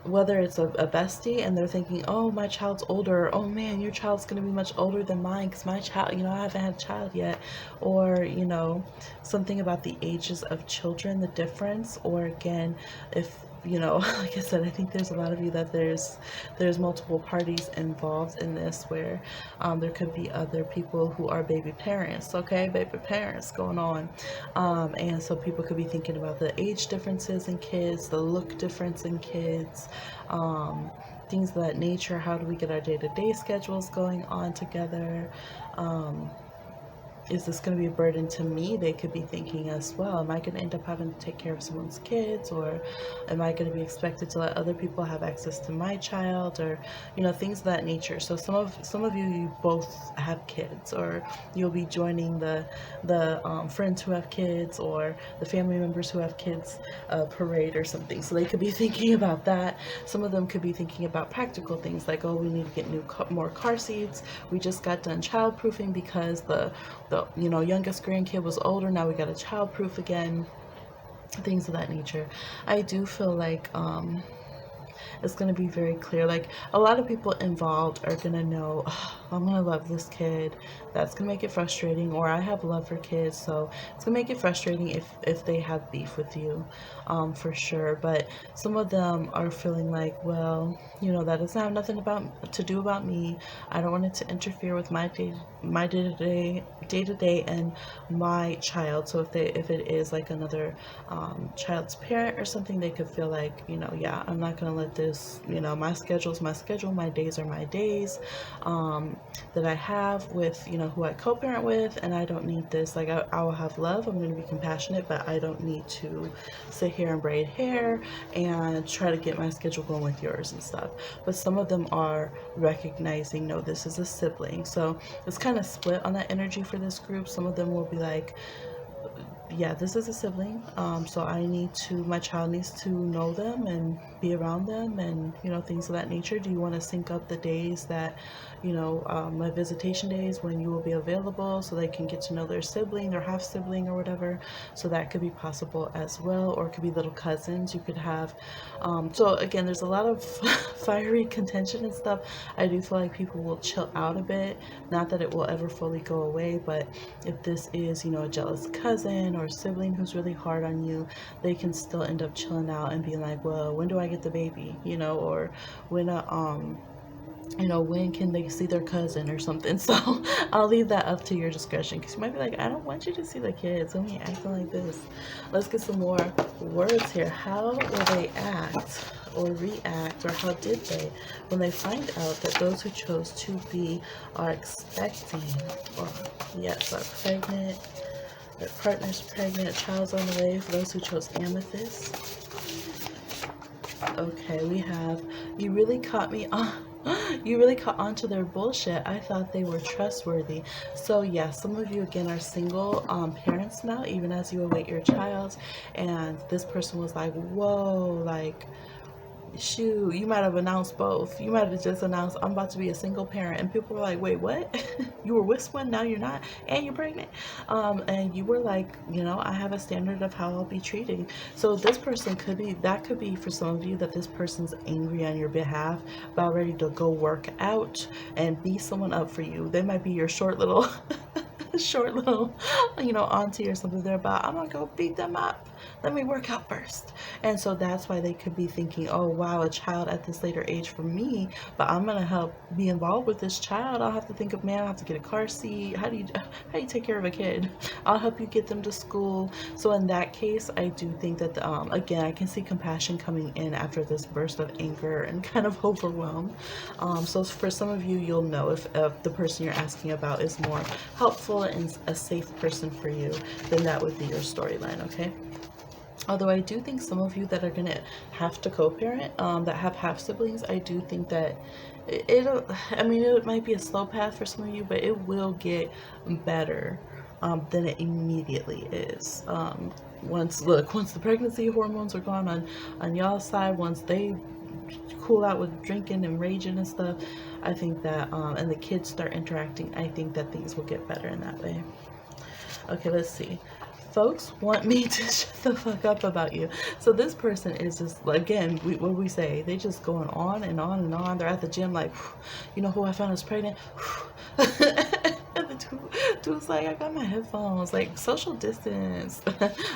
[SPEAKER 1] whether it's a bestie and they're thinking, oh, my child's older, oh man, your child's going to be much older than mine because my child, I haven't had a child yet, or something about the ages of children, the difference. Or again, if like I said, I think there's a lot of you that there's multiple parties involved in this, where there could be other people who are baby parents, okay, baby parents going on, and so people could be thinking about the age differences in kids, the look difference in kids, things of that nature. How do we get our day-to-day schedules going on together? Is this going to be a burden to me? They could be thinking as well. Am I going to end up having to take care of someone's kids, or am I going to be expected to let other people have access to my child, or things of that nature. So some of you both have kids, or you'll be joining the friends who have kids, or the family members who have kids parade or something. So they could be thinking about that. Some of them could be thinking about practical things like, oh, we need to get more car seats. We just got done childproofing because the youngest grandkid was older. Now we got a childproof again. Things of that nature. I do feel like it's going to be very clear. Like, a lot of people involved are going to know, oh, I'm going to love this kid. That's going to make it frustrating. Or I have love for kids, so it's going to make it frustrating if they have beef with you, for sure. But some of them are feeling like, well, you know, that doesn't have nothing to do about me. I don't want it to interfere with my day-to-day and my child. So if it is like another child's parent or something, they could feel like, you know, yeah, I'm not gonna let this, you know, my schedule's my schedule, my days are my days, that I have with, you know, who I co-parent with, and I don't need this. Like, I will have love, I'm gonna be compassionate, but I don't need to sit here and braid hair and try to get my schedule going with yours and stuff. But some of them are recognizing, no, this is a sibling. So it's kind of split on that energy for this group. Some of them will be like, yeah, this is a sibling, so my child needs to know them and be around them, and, you know, things of that nature. Do you want to sync up the days that, you know, my visitation days when you will be available, so they can get to know their sibling or half sibling or whatever? So that could be possible as well, or it could be little cousins you could have. So again, there's a lot of fiery contention and stuff. I do feel like people will chill out a bit, not that it will ever fully go away, but if this is, you know, a jealous cousin or sibling who's really hard on you, they can still end up chilling out and being like, well, when do I get the baby, you know, or when you know, when can they see their cousin or something? So I'll leave that up to your discretion, because you might be like, I don't want you to see the kids, when you acting like this. Let's get some more words here. How will they act or react, or how did they, when they find out that those who chose to be are expecting, or yes, are pregnant, their partner's pregnant, a child's on the way? For those who chose Amethyst. Okay, we have, you really caught me on. You really caught on to their bullshit. I thought they were trustworthy. So yeah, some of you again are single parents now, even as you await your child, and this person was like, whoa, like, shoot, you might have announced both. You might have just announced, I'm about to be a single parent, and people were like, wait, what? You were with one, now you're not, and you're pregnant. And you were like, you know, I have a standard of how I'll be treating. So this person could be, that could be for some of you, that this person's angry on your behalf, about ready to go work out and be someone up for you. They might be your short little you know, auntie or something. They're about, I'm gonna go beat them up, let me work out first. And so that's why they could be thinking, oh wow, a child at this later age for me, but I'm gonna help be involved with this child. I'll have to think of, man, I'll have to get a car seat. How do you take care of a kid? I'll help you get them to school. So in that case, I do think that again, I can see compassion coming in after this burst of anger and kind of overwhelm. So for some of you, you'll know if the person you're asking about is more helpful and a safe person for you, then that would be your storyline. Okay. Although I do think some of you that are going to have to co-parent, that have half siblings, I do think that I mean, it might be a slow path for some of you, but it will get better than it immediately is. Once the pregnancy hormones are gone on y'all's side, once they cool out with drinking and raging and stuff, I think that, and the kids start interacting, I think that things will get better in that way. Okay, let's see. Folks want me to shut the fuck up about you. So this person is just, again, what we say, they just going on and on and on. They're at the gym like, you know who I found is pregnant? And the dude's like, I got my headphones, like, social distance.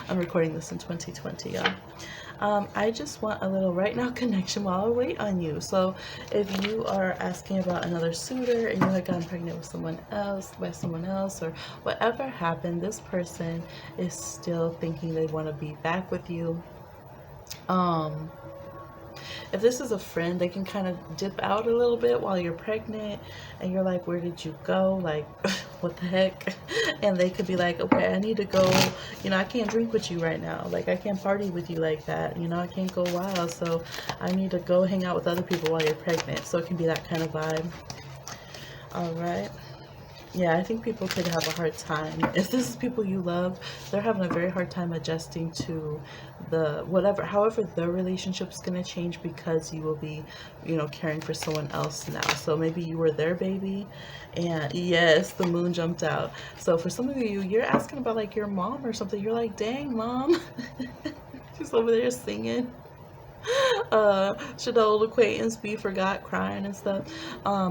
[SPEAKER 1] I'm recording this in 2020, y'all. I just want a little right now connection while I wait on you. So if you are asking about another suitor and you had gotten pregnant with someone else, by someone else, or whatever happened, this person is still thinking they want to be back with you. If this is a friend, they can kind of dip out a little bit while you're pregnant and you're like, where did you go? Like, what the heck? And they could be like, okay, I need to go, you know, I can't drink with you right now. Like, I can't party with you like that. You know, I can't go wild. So I need to go hang out with other people while you're pregnant. So it can be that kind of vibe. All right. Yeah, I think people could have a hard time. If this is people you love, they're having a very hard time adjusting to however their relationship's going to change, because you will be, you know, caring for someone else now. So maybe you were their baby, and yes, the moon jumped out. So for some of you, you're asking about like your mom or something. You're like, dang, mom. She's over there singing. Should the old acquaintance be forgot crying and stuff?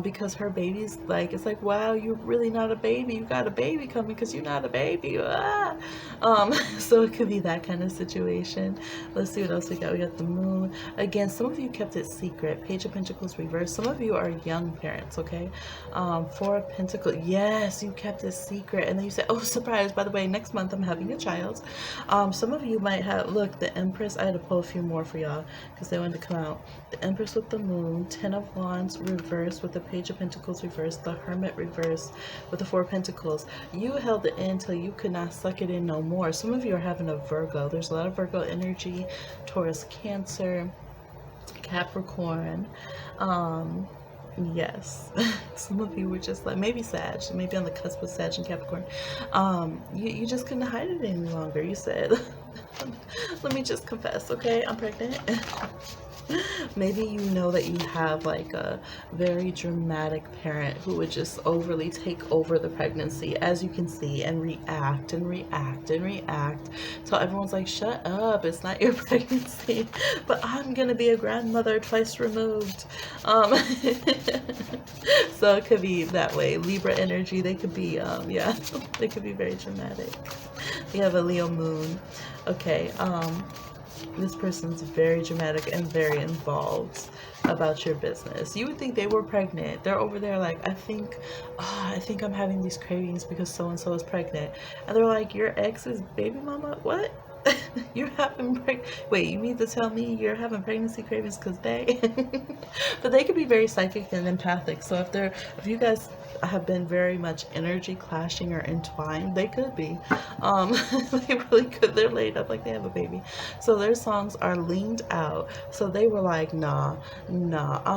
[SPEAKER 1] Because her baby's like, it's like, wow, you're really not a baby. You got a baby coming because you're not a baby. Ah. So it could be that kind of situation. Let's see what else we got. We got the moon. Again, some of you kept it secret. Page of Pentacles reversed. Some of you are young parents, okay? Four of Pentacles. Yes, you kept it secret. And then you said, oh, surprise, by the way, next month I'm having a child. Some of you might have, look, the Empress. I had to pull a few more for y'all because they wanted to come out. The Empress with the moon, Ten of Wands reversed with the Page of Pentacles reversed, the Hermit reversed with the Four of Pentacles. You held it in until you could not suck it in no more. Some of you are having a Virgo. There's a lot of Virgo energy, Taurus, Cancer, Capricorn. Yes. Some of you were just like, maybe Sag, maybe on the cusp of Sag and Capricorn. You just couldn't hide it any longer. You said, let me just confess, okay, I'm pregnant. Maybe you know that you have like a very dramatic parent who would just overly take over the pregnancy, as you can see, and react and react and react. So everyone's like, shut up, it's not your pregnancy. But I'm gonna be a grandmother twice removed. So it could be that way. Libra energy, they could be, yeah, they could be very dramatic. We have a Leo moon. Okay, this person's very dramatic and very involved about your business. You would think they were pregnant. They're over there like, I think I'm having these cravings because so and so is pregnant. And they're like, your ex's baby mama? What? You're having wait, you mean to tell me you're having pregnancy cravings because they but they could be very psychic and empathic. So if you guys have been very much energy clashing or entwined, they could be they really could. They're laid up like they have a baby. So their songs are leaned out. So they were like, nah, I'm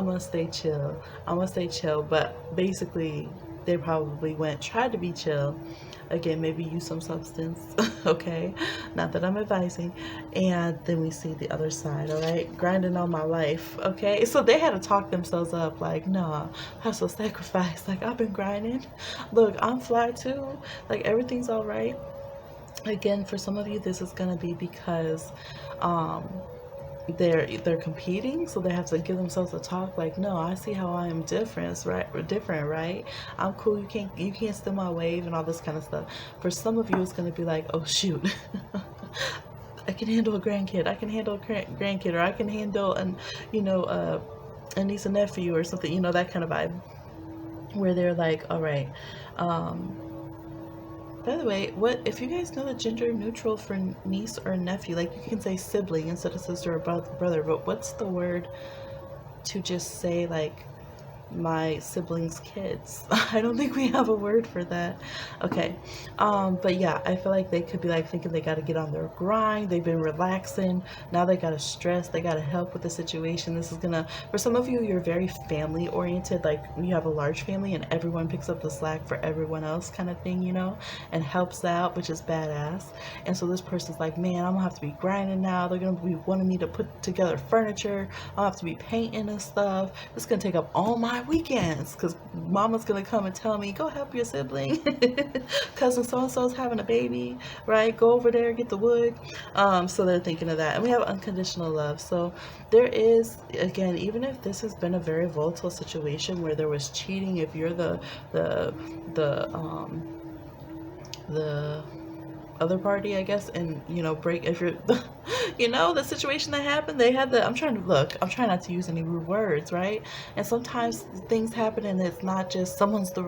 [SPEAKER 1] gonna stay chill, but basically they probably tried to be chill. Again, maybe use some substance, okay? Not that I'm advising. And then we see the other side, all right? Grinding on my life, okay? So they had to talk themselves up like, nah, hustle, sacrifice. Like, I've been grinding. Look, I'm fly too. Like, everything's all right. Again, for some of you, this is going to be because they're competing, so they have to give themselves a talk like, no, I see how I am different, right? I'm cool, you can't steal my wave and all this kind of stuff. For some of you, it's going to be like, oh shoot, I can handle a grandkid, or I can handle a niece and nephew or something, that kind of vibe, where they're like, all right, by the way, what if you guys know the gender neutral for niece or nephew? Like, you can say sibling instead of sister or brother, but what's the word to just say like my siblings' kids? I don't think we have a word for that. Okay, but yeah, I feel like they could be like thinking they got to get on their grind. They've been relaxing, now they got to stress, they got to help with the situation. This is gonna, for some of you, you're very family oriented, like you have a large family and everyone picks up the slack for everyone else kind of thing, and helps out, which is badass. And so this person's like, man, I'm gonna have to be grinding now. They're gonna be wanting me to put together furniture, I'll have to be painting and stuff. It's gonna take up all my weekends because mama's gonna come and tell me, go help your sibling. Cousin so-and-so's having a baby, right? Go over there, get the wood. So they're thinking of that. And we have unconditional love. So there is, again, even if this has been a very volatile situation where there was cheating, if you're the other party, I guess, and break, if you're the situation that happened, they had I'm trying not to use any rude words, right? And sometimes things happen and it's not just someone's the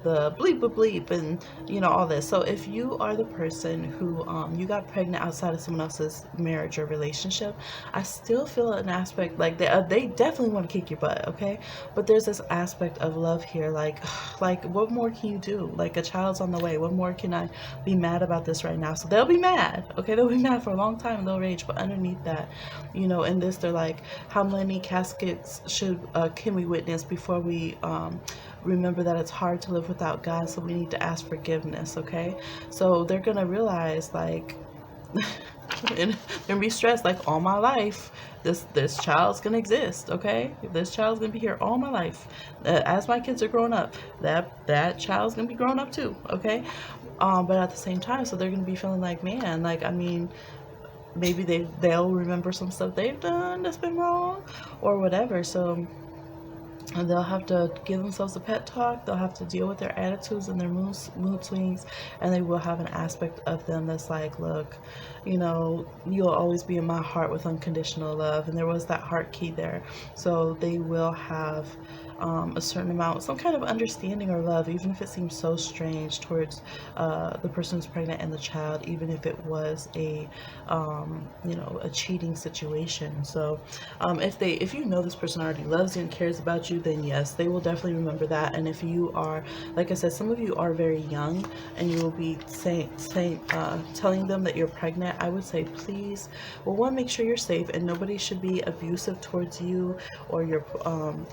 [SPEAKER 1] bleep and all this. So if you are the person who you got pregnant outside of someone else's marriage or relationship, I still feel an aspect like they definitely want to kick your butt, okay? But there's this aspect of love here, like what more can you do? Like, a child's on the way, what more can I be mad about this right now? So they'll be mad, okay? They'll be mad for a long time and they'll rage, but underneath that, in this, they're like, how many caskets can we witness before we remember that it's hard to live without God, so we need to ask forgiveness, okay? So they're gonna realize, like, and be stressed, like, all my life this child's gonna exist, okay? This child's gonna be here all my life. As my kids are growing up, that child's gonna be growing up too, okay? But at the same time, so they're gonna be feeling like, man, like, I mean, maybe they'll remember some stuff they've done that's been wrong or whatever. So and they'll have to give themselves a pet talk. They'll have to deal with their attitudes and their mood swings, and they will have an aspect of them that's like, look, you know, you'll always be in my heart with unconditional love. And there was that heart key there. So they will have a certain amount, some kind of understanding or love, even if it seems so strange towards the person who's pregnant and the child, even if it was a, you know, a cheating situation. So if you know this person already loves you and cares about you, then yes, they will definitely remember that. And if you are, like I said, some of you are very young and you will be telling them that you're pregnant, I would say, please, well, one, make sure you're safe, and nobody should be abusive towards you or your,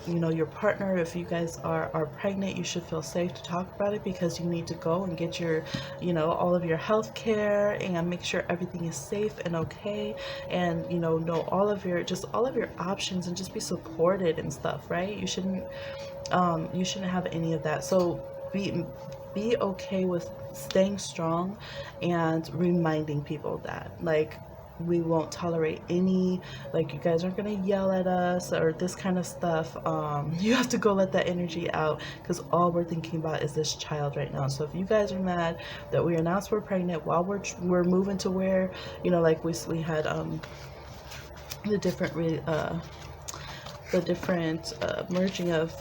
[SPEAKER 1] you know, your partner. If you guys are pregnant, you should feel safe to talk about it, because you need to go and get your, you know, all of your health care and make sure everything is safe and okay, and you know all of your options, and just be supported and stuff, right? You shouldn't have any of that. So be okay with staying strong and reminding people that, like, we won't tolerate any, like, you guys aren't gonna yell at us or this kind of stuff. You have to go let that energy out, because all we're thinking about is this child right now. So if you guys are mad that we announced we're pregnant while we're moving to where, you know, like we had the different merging of,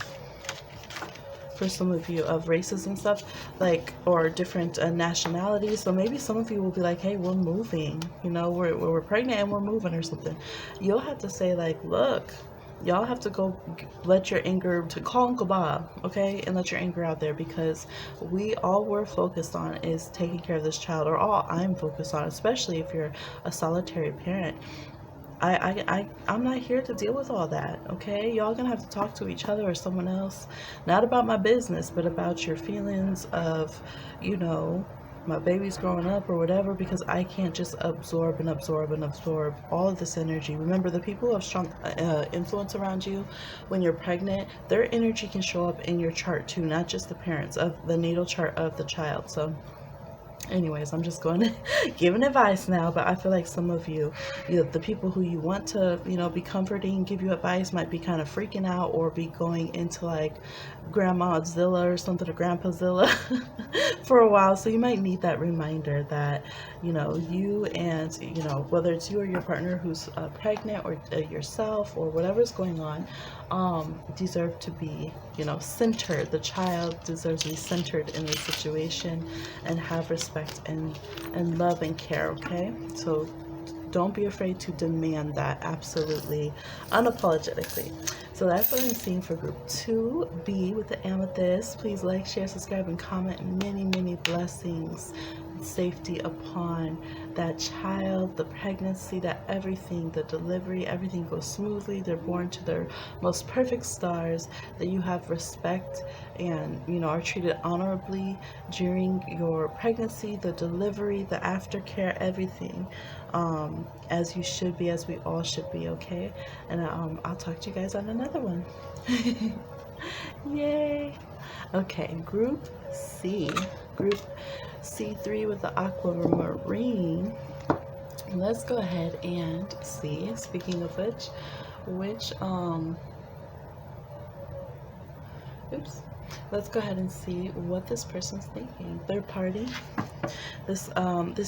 [SPEAKER 1] for some of you, of races and stuff, like, or different nationalities. So maybe some of you will be like, hey, we're moving, you know, we're pregnant and we're moving or something. You'll have to say, like, look, y'all have to go let your anger, to call Uncle Bob, okay, and let your anger out there, because all we're focused on is taking care of this child, or all I'm focused on, especially if you're a solitary parent. I'm not here to deal with all that, okay? Y'all gonna have to talk to each other or someone else, not about my business, but about your feelings of, you know, my baby's growing up or whatever, because I can't just absorb all of this energy. Remember, the people who have strong influence around you when you're pregnant, their energy can show up in your chart too, not just the parents, of the natal chart of the child. So anyways, I'm just going to give an advice now, but I feel like some of you, the people who you want to, you know, be comforting, give you advice, might be kind of freaking out or be going into like Grandmazilla or something, or Grandpazilla for a while. So you might need that reminder that, you know, you and, you know, whether it's you or your partner who's pregnant, or yourself, or whatever's going on, deserve to be, you know, centered. The child deserves to be centered in the situation and have respect and love and care, okay? So don't be afraid to demand that, absolutely, unapologetically. So that's what I'm seeing for group 2B with the Amethyst. Please like, share, subscribe, and comment. Many blessings, safety upon that child, the pregnancy, that everything, the delivery, everything goes smoothly. They're born to their most perfect stars, that you have respect and, you know, are treated honorably during your pregnancy, the delivery, the aftercare, everything, as you should be, as we all should be, okay? And I'll talk to you guys on another one. Yay. Okay, group C3 with the Aquamarine. Let's go ahead and see, speaking of which oops, let's go ahead and see what this person's thinking. Third party. This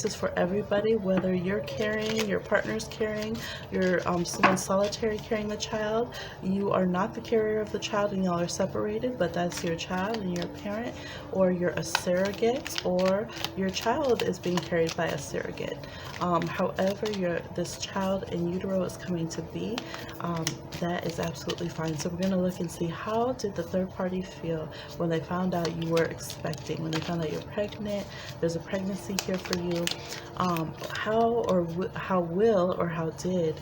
[SPEAKER 1] is for everybody, whether you're carrying, your partner's carrying, you're someone solitary carrying the child, you are not the carrier of the child and y'all are separated, but that's your child and you're a parent, or you're a surrogate, or your child is being carried by a surrogate. However this child in utero is coming to be, that is absolutely fine. So we're going to look and see, how did the third party feel when they found out you were expecting, when they found out you're pregnant, there's a pregnancy here for you. How will or how did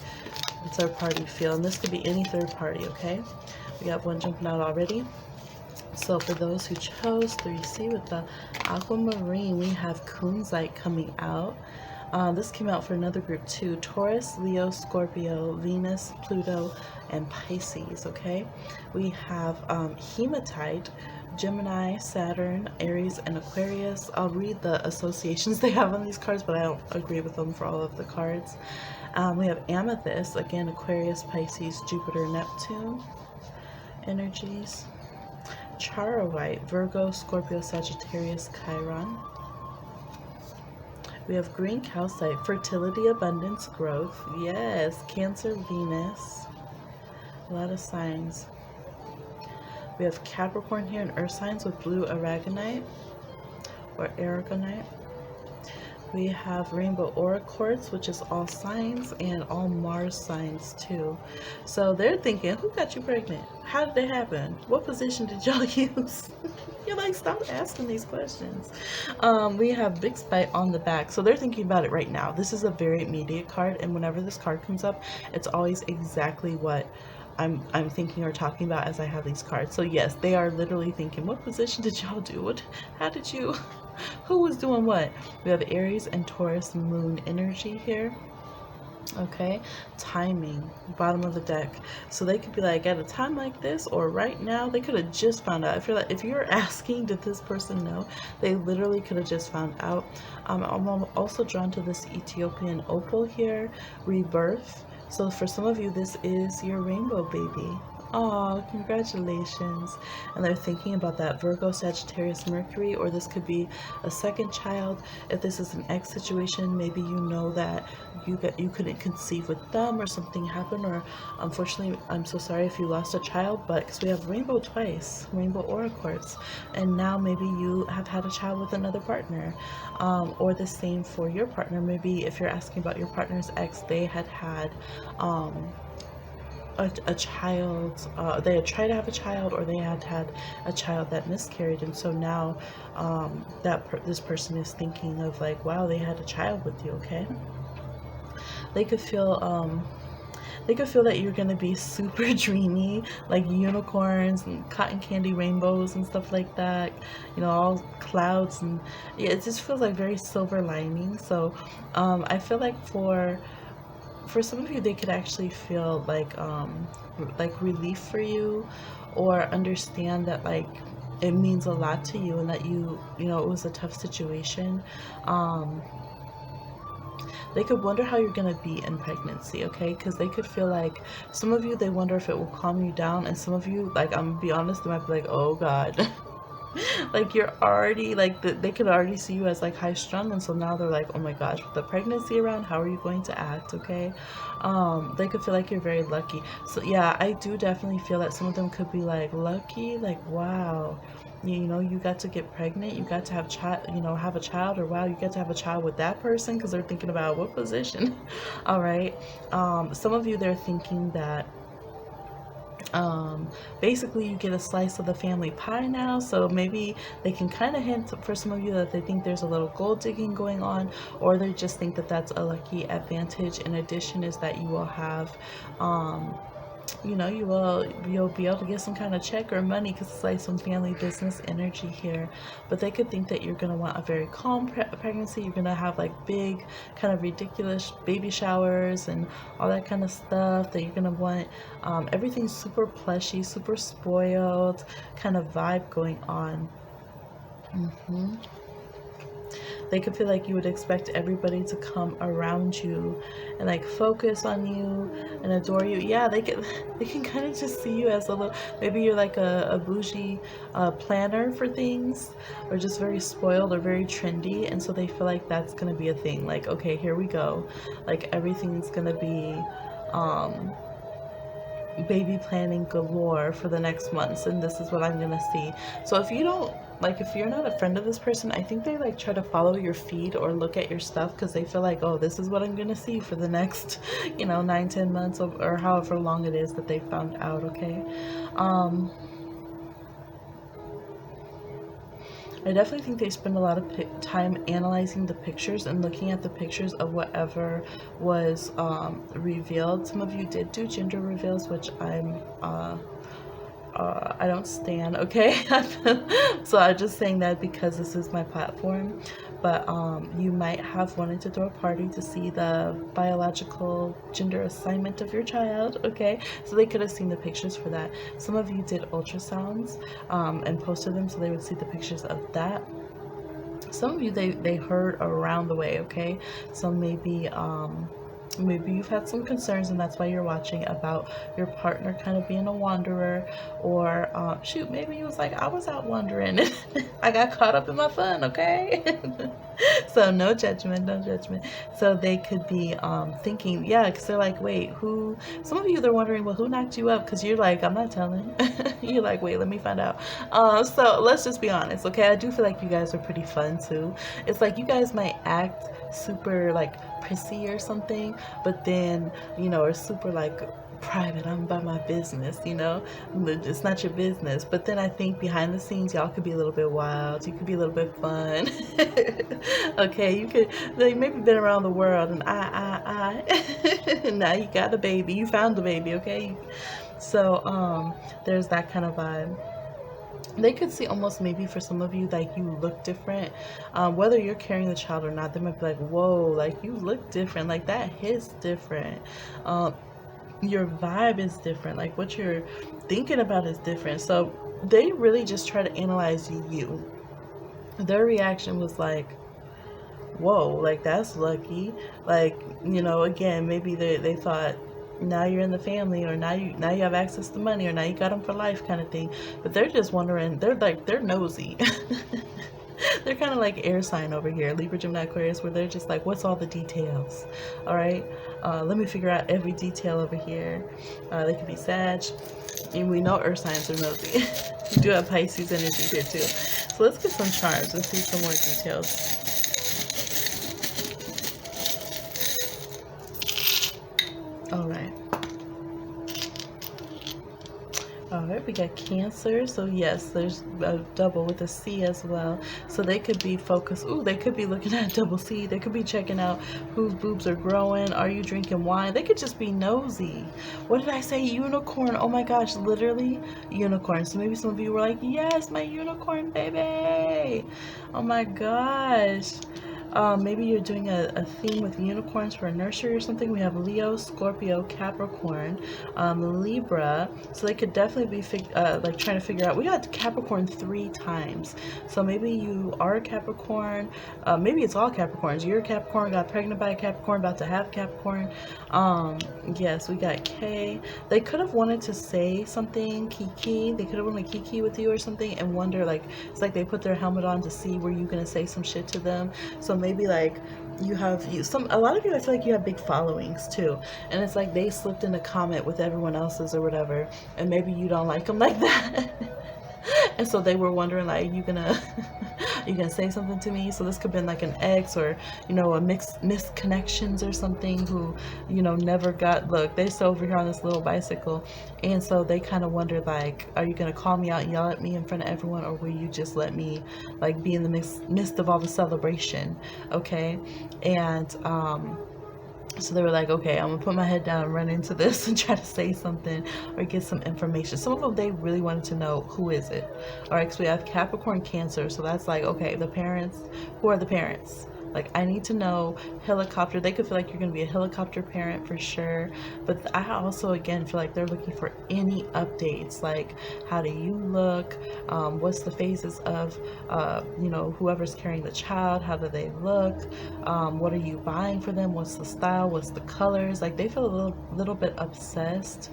[SPEAKER 1] the third party feel? And this could be any third party, okay? We got one jumping out already. So for those who chose 3C with the Aquamarine, we have Kunzite coming out. This came out for another group too: Taurus, Leo, Scorpio, Venus, Pluto, and Pisces. Okay, we have Hematite, Gemini, Saturn, Aries, and Aquarius. I'll read the associations they have on these cards, but I don't agree with them for all of the cards. We have Amethyst, again, Aquarius, Pisces, Jupiter, Neptune energies. Charoite, Virgo, Scorpio, Sagittarius, Chiron. We have green calcite, fertility, abundance, growth. Yes, Cancer, Venus. A lot of signs. We have Capricorn here and earth signs with blue aragonite or aragonite. We have rainbow aura quartz, which is all signs, and all Mars signs too. So they're thinking, who got you pregnant? How did it happen? What position did y'all use? You're like, stop asking these questions. We have big spite on the back, so they're thinking about it right now. This is a very immediate card, and whenever this card comes up, it's always exactly what I'm thinking or talking about as I have these cards. So yes, they are literally thinking, what position did y'all do? How did you, who was doing what? We have Aries and Taurus moon energy here. Okay, timing, bottom of the deck. So they could be like, at a time like this or right now. They could have just found out. If you're asking, did this person know, they literally could have just found out. I'm also drawn to this Ethiopian opal here, rebirth. So for some of you, this is your rainbow baby. Oh, congratulations. And they're thinking about that Virgo, Sagittarius, Mercury, or this could be a second child. If this is an ex situation, maybe you know that you couldn't conceive with them or something happened, or unfortunately, I'm so sorry if you lost a child, but because we have rainbow twice, rainbow aura quartz, and now maybe you have had a child with another partner, or the same for your partner. Maybe if you're asking about your partner's ex, they had a child, they had tried to have a child, or they had a child that miscarried, and so now this person is thinking of like, wow, they had a child with you. Okay, they could feel that you're gonna be super dreamy, like unicorns and cotton candy rainbows and stuff like that, all clouds, and yeah, it just feels like very silver lining. So I feel like for some of you, they could actually feel like relief for you, or understand that like it means a lot to you, and that it was a tough situation. They could wonder how you're going to be in pregnancy, okay? Because they could feel like, some of you, they wonder if it will calm you down, and some of you, like, I'm gonna be honest, they might be like, oh god. Like you're already like they could already see you as like high strung, and so now they're like, oh my gosh, with the pregnancy around, how are you going to act? Okay, they could feel like you're very lucky. So yeah, I do definitely feel that some of them could be like lucky, like wow, you got to get pregnant, you got to have have a child, or wow, you get to have a child with that person, because they're thinking about what position. All right, some of you, they're thinking that basically you get a slice of the family pie now, so maybe they can kind of hint for some of you that they think there's a little gold digging going on, or they just think that that's a lucky advantage. In addition is that you will have you'll be able to get some kind of check or money, because it's like some family business energy here. But they could think that you're going to want a very calm pregnancy. You're going to have like big kind of ridiculous baby showers and all that kind of stuff, that you're going to want everything super plushy, super spoiled kind of vibe going on. They could feel like you would expect everybody to come around you and like focus on you and adore you. Yeah, they can kind of just see you as a little, maybe you're like a bougie planner for things, or just very spoiled or very trendy, and so they feel like that's gonna be a thing. Like, okay, here we go. Like everything's gonna be baby planning galore for the next months, and this is what I'm gonna see. So if you're not a friend of this person, I think they like try to follow your feed or look at your stuff, because they feel like, oh, this is what I'm gonna see for the next 9-10 months, or however long it is that they found out. Okay, I definitely think they spend a lot of time analyzing the pictures and looking at the pictures of whatever was revealed. Some of you did do gender reveals, which I'm I don't stand, okay? So I'm just saying that because this is my platform. But you might have wanted to throw a party to see the biological gender assignment of your child, okay? So they could have seen the pictures for that. Some of you did ultrasounds and posted them so they would see the pictures of that. Some of you, they heard around the way, okay? So maybe you've had some concerns and that's why you're watching, about your partner kind of being a wanderer, or shoot, maybe you was like, I was out wandering. I got caught up in my fun, okay? So no judgment, no judgment. So they could be thinking, yeah, because they're like, wait, who? Some of you, they're wondering, well, who knocked you up? Because you're like, I'm not telling. You're like, wait, let me find out. So let's just be honest, okay? I do feel like you guys are pretty fun too. It's like you guys might act super like prissy or something, but then, you know, are super like private. I'm about my business, you know. It's not your business. But then I think behind the scenes, y'all could be a little bit wild. You could be a little bit fun. Okay, you could like maybe been around the world and I now you got the baby. You found the baby, okay? So there's that kind of vibe. They could see almost maybe for some of you like you look different, whether you're carrying the child or not. They might be like, whoa, like you look different, like that hits different, your vibe is different, like what you're thinking about is different. So they really just try to analyze you. Their reaction was like, whoa, like that's lucky. Like, you know, again, maybe they thought now you're in the family, or now you have access to money, or now you got them for life kind of thing. But they're just wondering, they're nosy. They're kind of like air sign over here, Libra, Gemini, Aquarius, where they're just like, what's all the details? All right, let me figure out every detail over here. They could be Sag, and we know earth signs are nosy. You do have Pisces energy here too. So let's get some charms and see some more details. All right. All right, we got Cancer. So yes, there's a double with a C as well. So they could be focused. Ooh, they could be looking at double C. They could be checking out whose boobs are growing. Are you drinking wine? They could just be nosy. What did I say? Unicorn. Oh my gosh, literally unicorn. So maybe some of you were like, yes, my unicorn baby. Oh my gosh. Maybe you're doing a theme with unicorns for a nursery or something. We have Leo, Scorpio, Capricorn, Libra. So they could definitely be like trying to figure out. We got Capricorn 3 times. So maybe you are a Capricorn. Maybe it's all Capricorns. You're a Capricorn, got pregnant by a Capricorn, about to have Capricorn. Yes, we got K. They could have wanted to say something, Kiki. They could have wanted to Kiki with you or something, and wonder, like, it's like they put their helmet on to see were you gonna say some shit to them. So maybe like a lot of you, I feel like you have big followings too, and it's like they slipped in a comment with everyone else's or whatever, and maybe you don't like them like that. And so they were wondering, like, you gonna you gonna say something to me? So this could have been like an ex, or you know, a missed connections or something, who, you know, never got, look, they're still over here on this little bicycle. And so they kind of wondered, like, are you gonna call me out and yell at me in front of everyone, or will you just let me like be in the midst of all the celebration? Okay. And so they were like, okay, I'm gonna put my head down and run into this and try to say something or get some information. Some of them, they really wanted to know, who is it? All right, because we have Capricorn, Cancer. So that's like, okay, the parents, who are the parents? Like, I need to know. Helicopter, they could feel like you're going to be a helicopter parent for sure. But I also, again, feel like they're looking for any updates. Like, how do you look? What's the phases of, you know, whoever's carrying the child? How do they look? What are you buying for them? What's the style? What's the colors? Like, they feel a little bit obsessed.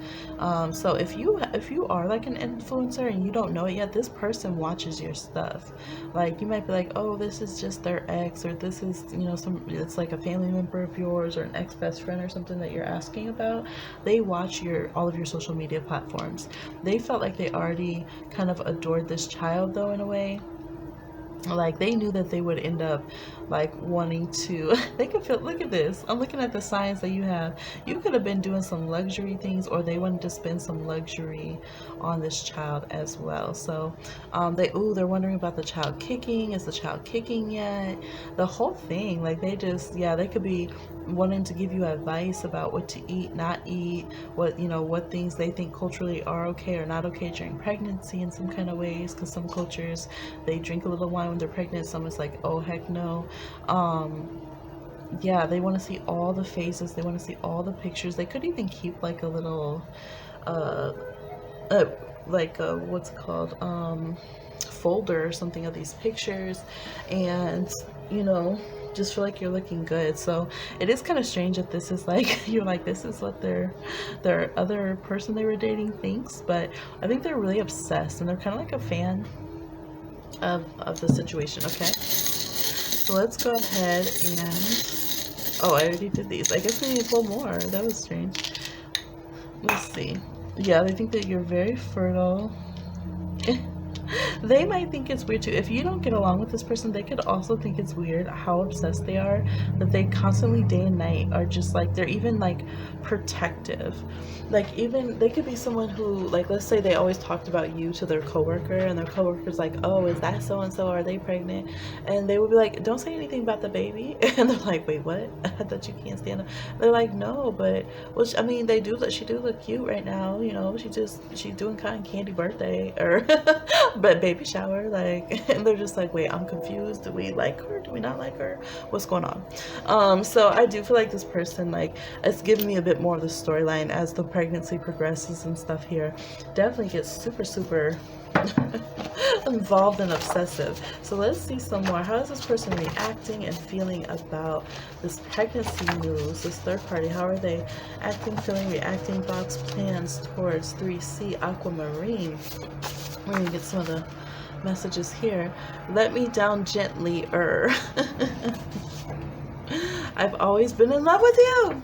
[SPEAKER 1] So if you are like an influencer and you don't know it yet, this person watches your stuff. Like, you might be like, oh, this is just their ex, or this is, you know, it's like a family member of yours, or an ex best friend or something that you're asking about. They watch all of your social media platforms. They felt like they already kind of adored this child, though, in a way. Like they knew that they would end up like wanting to they could feel, look at this, I'm looking at the signs that you have. You could have been doing some luxury things, or they wanted to spend some luxury on this child as well. So they're wondering about the child kicking. Is the child kicking yet? The whole thing, like they just, yeah, they could be wanting to give you advice about what to eat, not eat, what, you know, what things they think culturally are okay or not okay during pregnancy in some kind of ways, because some cultures they drink a little wine when they're pregnant. Some is like, oh heck no. Yeah, they want to see all the faces, they want to see all the pictures. They could even keep like a little uh, uh what's it called, folder or something of these pictures, and you know, just feel like you're looking good. So it is kind of strange that this is like you're like, this is what their other person they were dating thinks, but I think they're really obsessed and they're kind of like a fan of the situation. Okay, so let's go ahead and, oh, I already did these. I guess we need to pull more. That was strange. Let's see. Yeah, they think that you're very fertile. They might think it's weird too. If you don't get along with this person, they could also think it's weird how obsessed they are, that they constantly day and night are just like, they're even like protective. Like even they could be someone who, like, let's say they always talked about you to their coworker, and their coworker's like, oh, is that so and so, are they pregnant? And they would be like, don't say anything about the baby. And they're like, wait, what? I thought you can't stand them. They're like, no, but, well, I mean, they do, she do look cute right now, you know, she's doing cotton candy birthday, or but baby shower, like. And they're just like, wait, I'm confused, do we like her, do we not like her, what's going on? So I do feel like this person, like, it's giving me a bit more of the storyline as the pregnancy progresses and stuff here. Definitely gets super involved and obsessive. So let's see some more. How is this person reacting and feeling about this pregnancy news, this third party? How are they acting, feeling, reacting, thoughts, plans towards 3C Aquamarine? We're gonna get some of the messages here. Let me down gently, I've always been in love with you.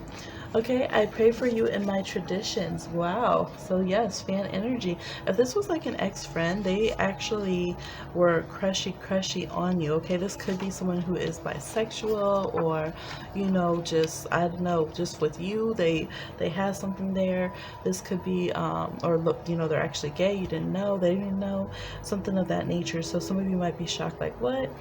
[SPEAKER 1] Okay, I pray for you in my traditions. Wow. So yes, fan energy. If this was like an ex-friend, they actually were crushy on you. Okay, this could be someone who is bisexual, or, you know, just, I don't know, just with you, they had something there. This could be or look, you know, they're actually gay, you didn't know, they didn't know, something of that nature. So some of you might be shocked, like, what?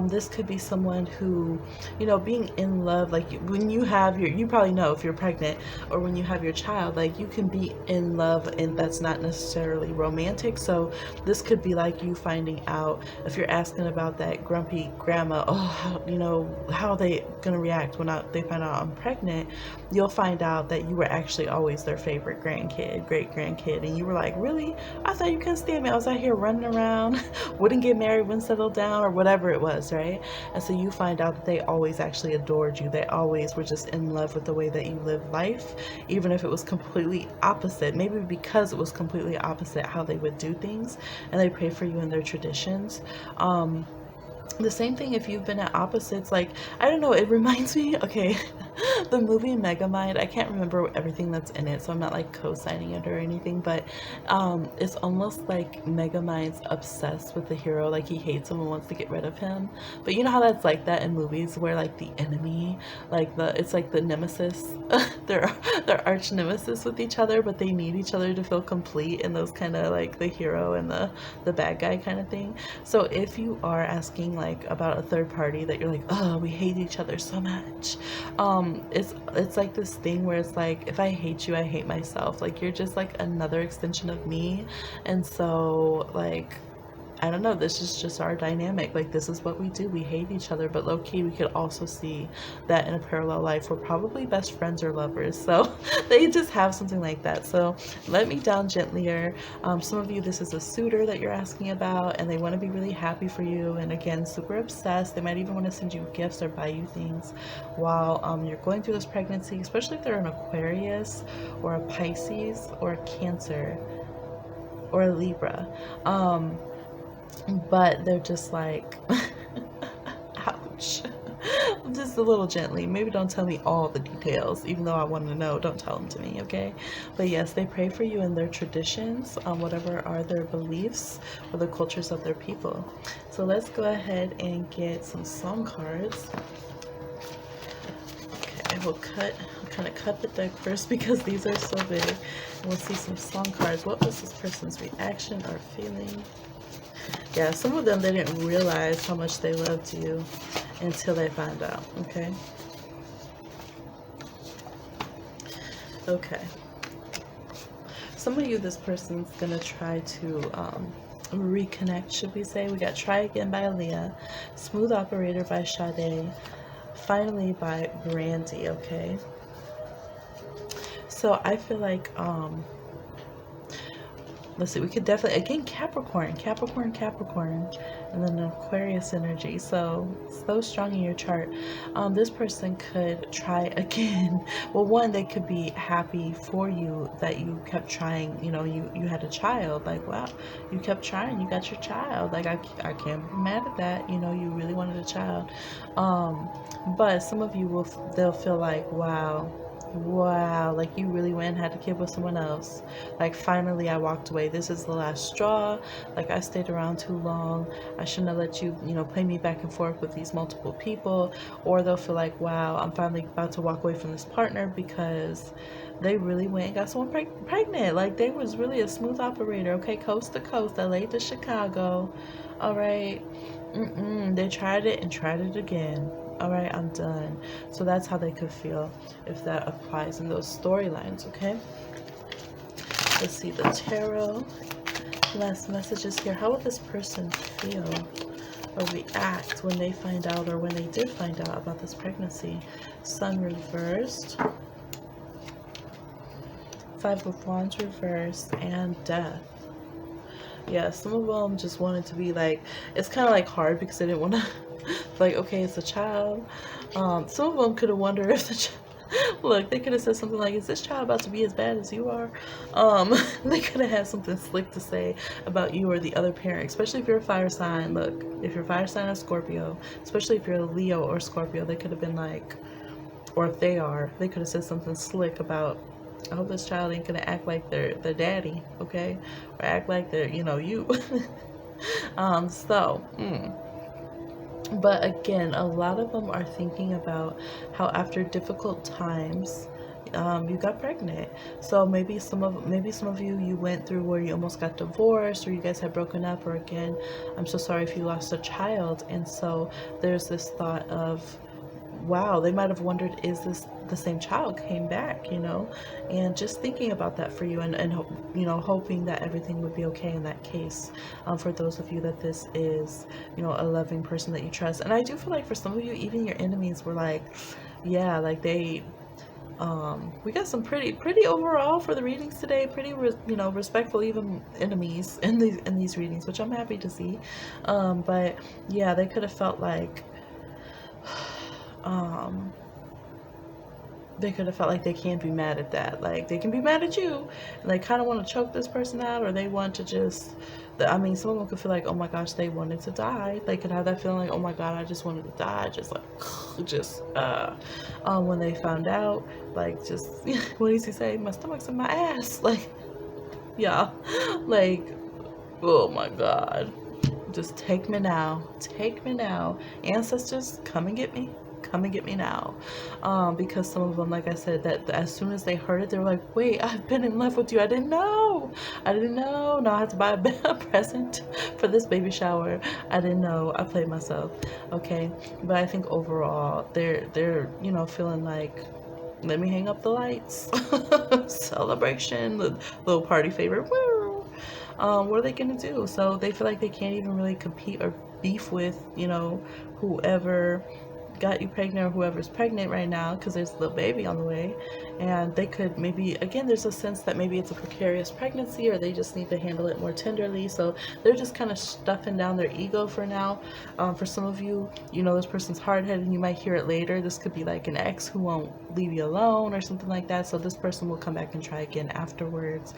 [SPEAKER 1] This could be someone who, you know, being in love, like when you have you probably know, if you're pregnant or when you have your child, like you can be in love, and that's not necessarily romantic. So this could be like you finding out, if you're asking about that grumpy grandma, oh, how, you know, how are they gonna react when they find out I'm pregnant, you'll find out that you were actually always their favorite grandkid, great grandkid, and you were like, really? I thought you couldn't stand me, I was out here running around, wouldn't get married, wouldn't settle down, or whatever it was, right? And so you find out that they always actually adored you, they always were just in love with the way that you live life, even if it was completely opposite, maybe because it was completely opposite how they would do things, and they pray for you in their traditions. The same thing if you've been at opposites, like, I don't know, it reminds me, okay, the movie Megamind, I can't remember everything that's in it, so I'm not like co-signing it or anything, but it's almost like Megamind's obsessed with the hero, like he hates him and wants to get rid of him. But you know how that's like that in movies where like the enemy, like it's like the nemesis, they're arch nemesis with each other, but they need each other to feel complete, and those kind of like the hero and the bad guy kind of thing. So if you are asking like about a third party that you're like, oh, we hate each other so much, it's like this thing where it's like, if I hate you, I hate myself, like you're just like another extension of me. And so like, I don't know, this is just our dynamic, like this is what we do, we hate each other, but low-key we could also see that in a parallel life we're probably best friends or lovers. So they just have something like that. So let me down gentlier. Some of you, this is a suitor that you're asking about, and they want to be really happy for you, and again, super obsessed. They might even want to send you gifts or buy you things while you're going through this pregnancy, especially if they're an Aquarius or a Pisces or a Cancer or a Libra. But they're just like ouch, just a little gently. Maybe don't tell me all the details, even though I want to know. Don't tell them to me, okay? But yes, they pray for you in their traditions, whatever are their beliefs or the cultures of their people. So let's go ahead and get some song cards. Okay, we'll kind of cut the deck first because these are so big. And we'll see some song cards. What was this person's reaction or feeling? Yeah, some of them, they didn't realize how much they loved you until they found out, okay? Okay. Some of you, this person's going to try to reconnect, should we say. We got Try Again by Aaliyah, Smooth Operator by Sade, Finally by Brandy, okay? So I feel like, let's see, we could definitely, again, Capricorn, and then Aquarius energy. So strong in your chart. This person could try again. Well, one, they could be happy for you that you kept trying. You know, you had a child. Like, wow, you kept trying. You got your child. Like, I can't be mad at that. You know, you really wanted a child. But some of you they'll feel like, wow, like you really went and had a kid with someone else. Like, finally I walked away. This is the last straw. Like, I stayed around too long. I shouldn't have let you, play me back and forth with these multiple people. Or they'll feel like, wow, I'm finally about to walk away from this partner because they really went and got someone pregnant. Like, they was really a smooth operator, okay? Coast to coast, LA to Chicago. All right. They tried it and tried it again. All right, I'm done. So that's how they could feel if that applies in those storylines, okay? Let's see the tarot. Last messages here. How will this person feel or react when they find out, or when they did find out about this pregnancy? Sun reversed, Five of Wands reversed, and Death. Yeah, some of them just wanted to be like, it's kind of like hard because they didn't want to like, okay, it's a child. Some of them could have wondered if the look, they could have said something like, is this child about to be as bad as you are? They could have had something slick to say about you or the other parent, especially if you're a fire sign. Look, if you're a fire sign or Scorpio, especially if you're a Leo or Scorpio, they could have been like, or if they are, they could have said something slick about, I hope this child ain't gonna act like their daddy, okay? Or act like they're, you. But again, a lot of them are thinking about how after difficult times, you got pregnant. So maybe some of you went through where you almost got divorced, or you guys had broken up, or again, I'm so sorry if you lost a child. And so there's this thought of, wow, they might have wondered, is this the same child came back, and just thinking about that for you, and hoping that everything would be okay in that case, for those of you that this is, a loving person that you trust. And I do feel like for some of you, even your enemies were like, yeah, like they, we got some pretty overall for the readings today, pretty respectful even enemies in these readings, which I'm happy to see. But yeah, they could have felt like, they could have felt like they can't be mad at that. Like, they can be mad at you, and they kind of want to choke this person out, or they want to just, some of them could feel like, oh my gosh, they wanted to die. They could have that feeling like, oh my god, I just wanted to die, just like, when they found out, like, just, what does he say? My stomach's in my ass. Like, yeah, like, oh my god, just take me now, ancestors, come and get me now. Because some of them, like I said, that as soon as they heard it, they were like, wait, I've been in love with you, I didn't know, now I have to buy a present for this baby shower, I didn't know, I played myself, okay? But I think overall they're feeling like, let me hang up the lights. Celebration, the little party favor, woo. What are they gonna do? So they feel like they can't even really compete or beef with, whoever got you pregnant or whoever's pregnant right now, because there's a little baby on the way. And they could maybe, again, there's a sense that maybe it's a precarious pregnancy, or they just need to handle it more tenderly. So they're just kind of stuffing down their ego for now. For some of you, this person's hard-headed, and you might hear it later. This could be like an ex who won't leave you alone or something like that. So this person will come back and try again afterwards.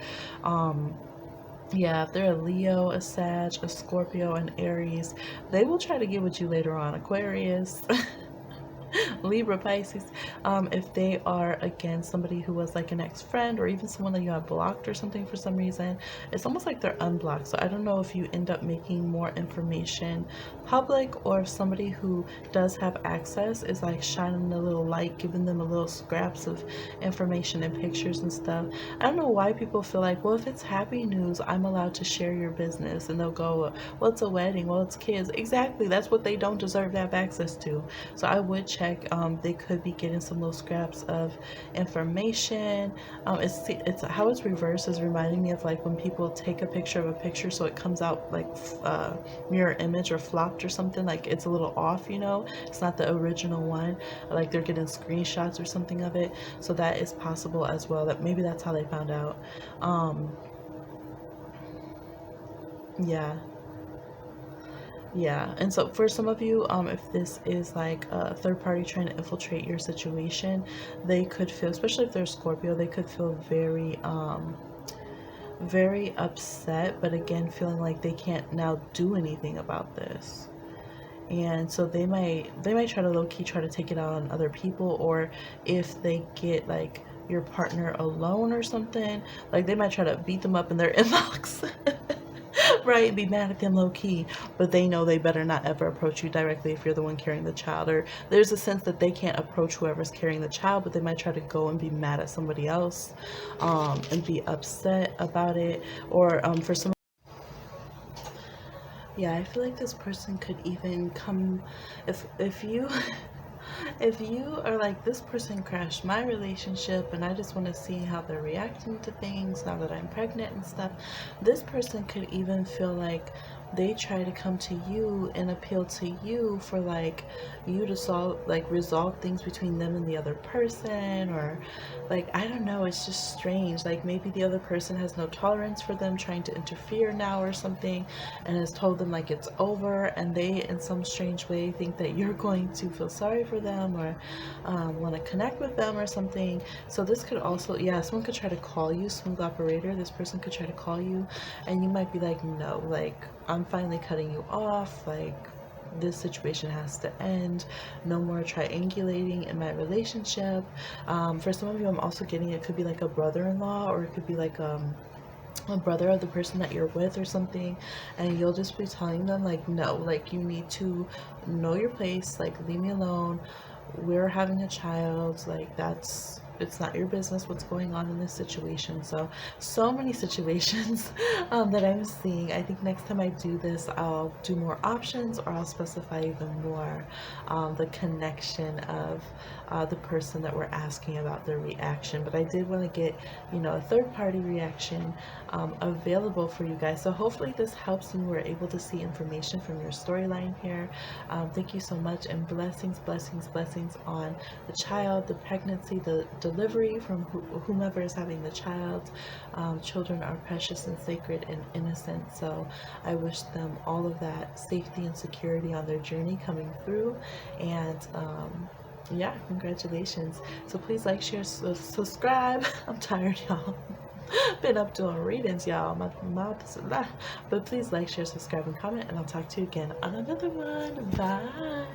[SPEAKER 1] Yeah, if they're a Leo, a Sag, a Scorpio, an Aries, they will try to get with you later on. Aquarius. Libra, Pisces, if they are, again, somebody who was like an ex-friend or even someone that you have blocked or something for some reason, it's almost like they're unblocked. So I don't know if you end up making more information public, or if somebody who does have access is like shining a little light, giving them a little scraps of information and pictures and stuff. I don't know why people feel like, well, if it's happy news, I'm allowed to share your business. And they'll go, well, it's a wedding, well, it's kids. Exactly, that's what they don't deserve to have access to. So I would check. They could be getting some little scraps of information. It's how it's reversed is reminding me of like when people take a picture of a picture, so it comes out like mirror image or flopped or something, like it's a little off, you know, it's not the original one, like they're getting screenshots or something of it. So that is possible as well, that maybe that's how they found out. Yeah. Yeah, and so for some of you, if this is like a third party trying to infiltrate your situation, they could feel, especially if they're Scorpio, they could feel very upset, but again, feeling like they can't now do anything about this. And so they might try to low-key try to take it out on other people, or if they get like your partner alone or something, like they might try to beat them up in their inbox. Right, be mad at them low key, but they know they better not ever approach you directly if you're the one carrying the child. Or there's a sense that they can't approach whoever's carrying the child, but they might try to go and be mad at somebody else, and be upset about it. Or for some, yeah, I feel like this person could even come, if you if you are like, this person crashed my relationship and I just want to see how they're reacting to things now that I'm pregnant and stuff, this person could even feel like they try to come to you and appeal to you for like you to resolve things between them and the other person. Or like, I don't know, it's just strange, like maybe the other person has no tolerance for them trying to interfere now or something, and has told them like it's over, and they in some strange way think that you're going to feel sorry for them, or want to connect with them or something. So this could also, yeah, someone could try to call you, smooth operator, this person could try to call you, and you might be like, no, like I'm finally cutting you off, like this situation has to end, no more triangulating in my relationship. For some of you, I'm also getting, it could be like a brother-in-law, or it could be like a brother of the person that you're with or something, and you'll just be telling them like, no, like you need to know your place, like leave me alone, we're having a child, like it's not your business what's going on in this situation. So many situations that I'm seeing. I think next time I do this, I'll do more options, or I'll specify even more the connection of the person that we're asking about their reaction. But I did want to get, a third party reaction available for you guys. So hopefully this helps and we're able to see information from your storyline here. Thank you so much, and blessings, blessings, blessings on the child, the pregnancy, the delivery from whomever is having the child. Children are precious and sacred and innocent, so I wish them all of that safety and security on their journey coming through. And yeah, congratulations. So please like, share, subscribe. I'm tired, y'all. Been up doing readings, y'all. My mouth is a lot. But please like, share, subscribe, and comment, and I'll talk to you again on another one. Bye.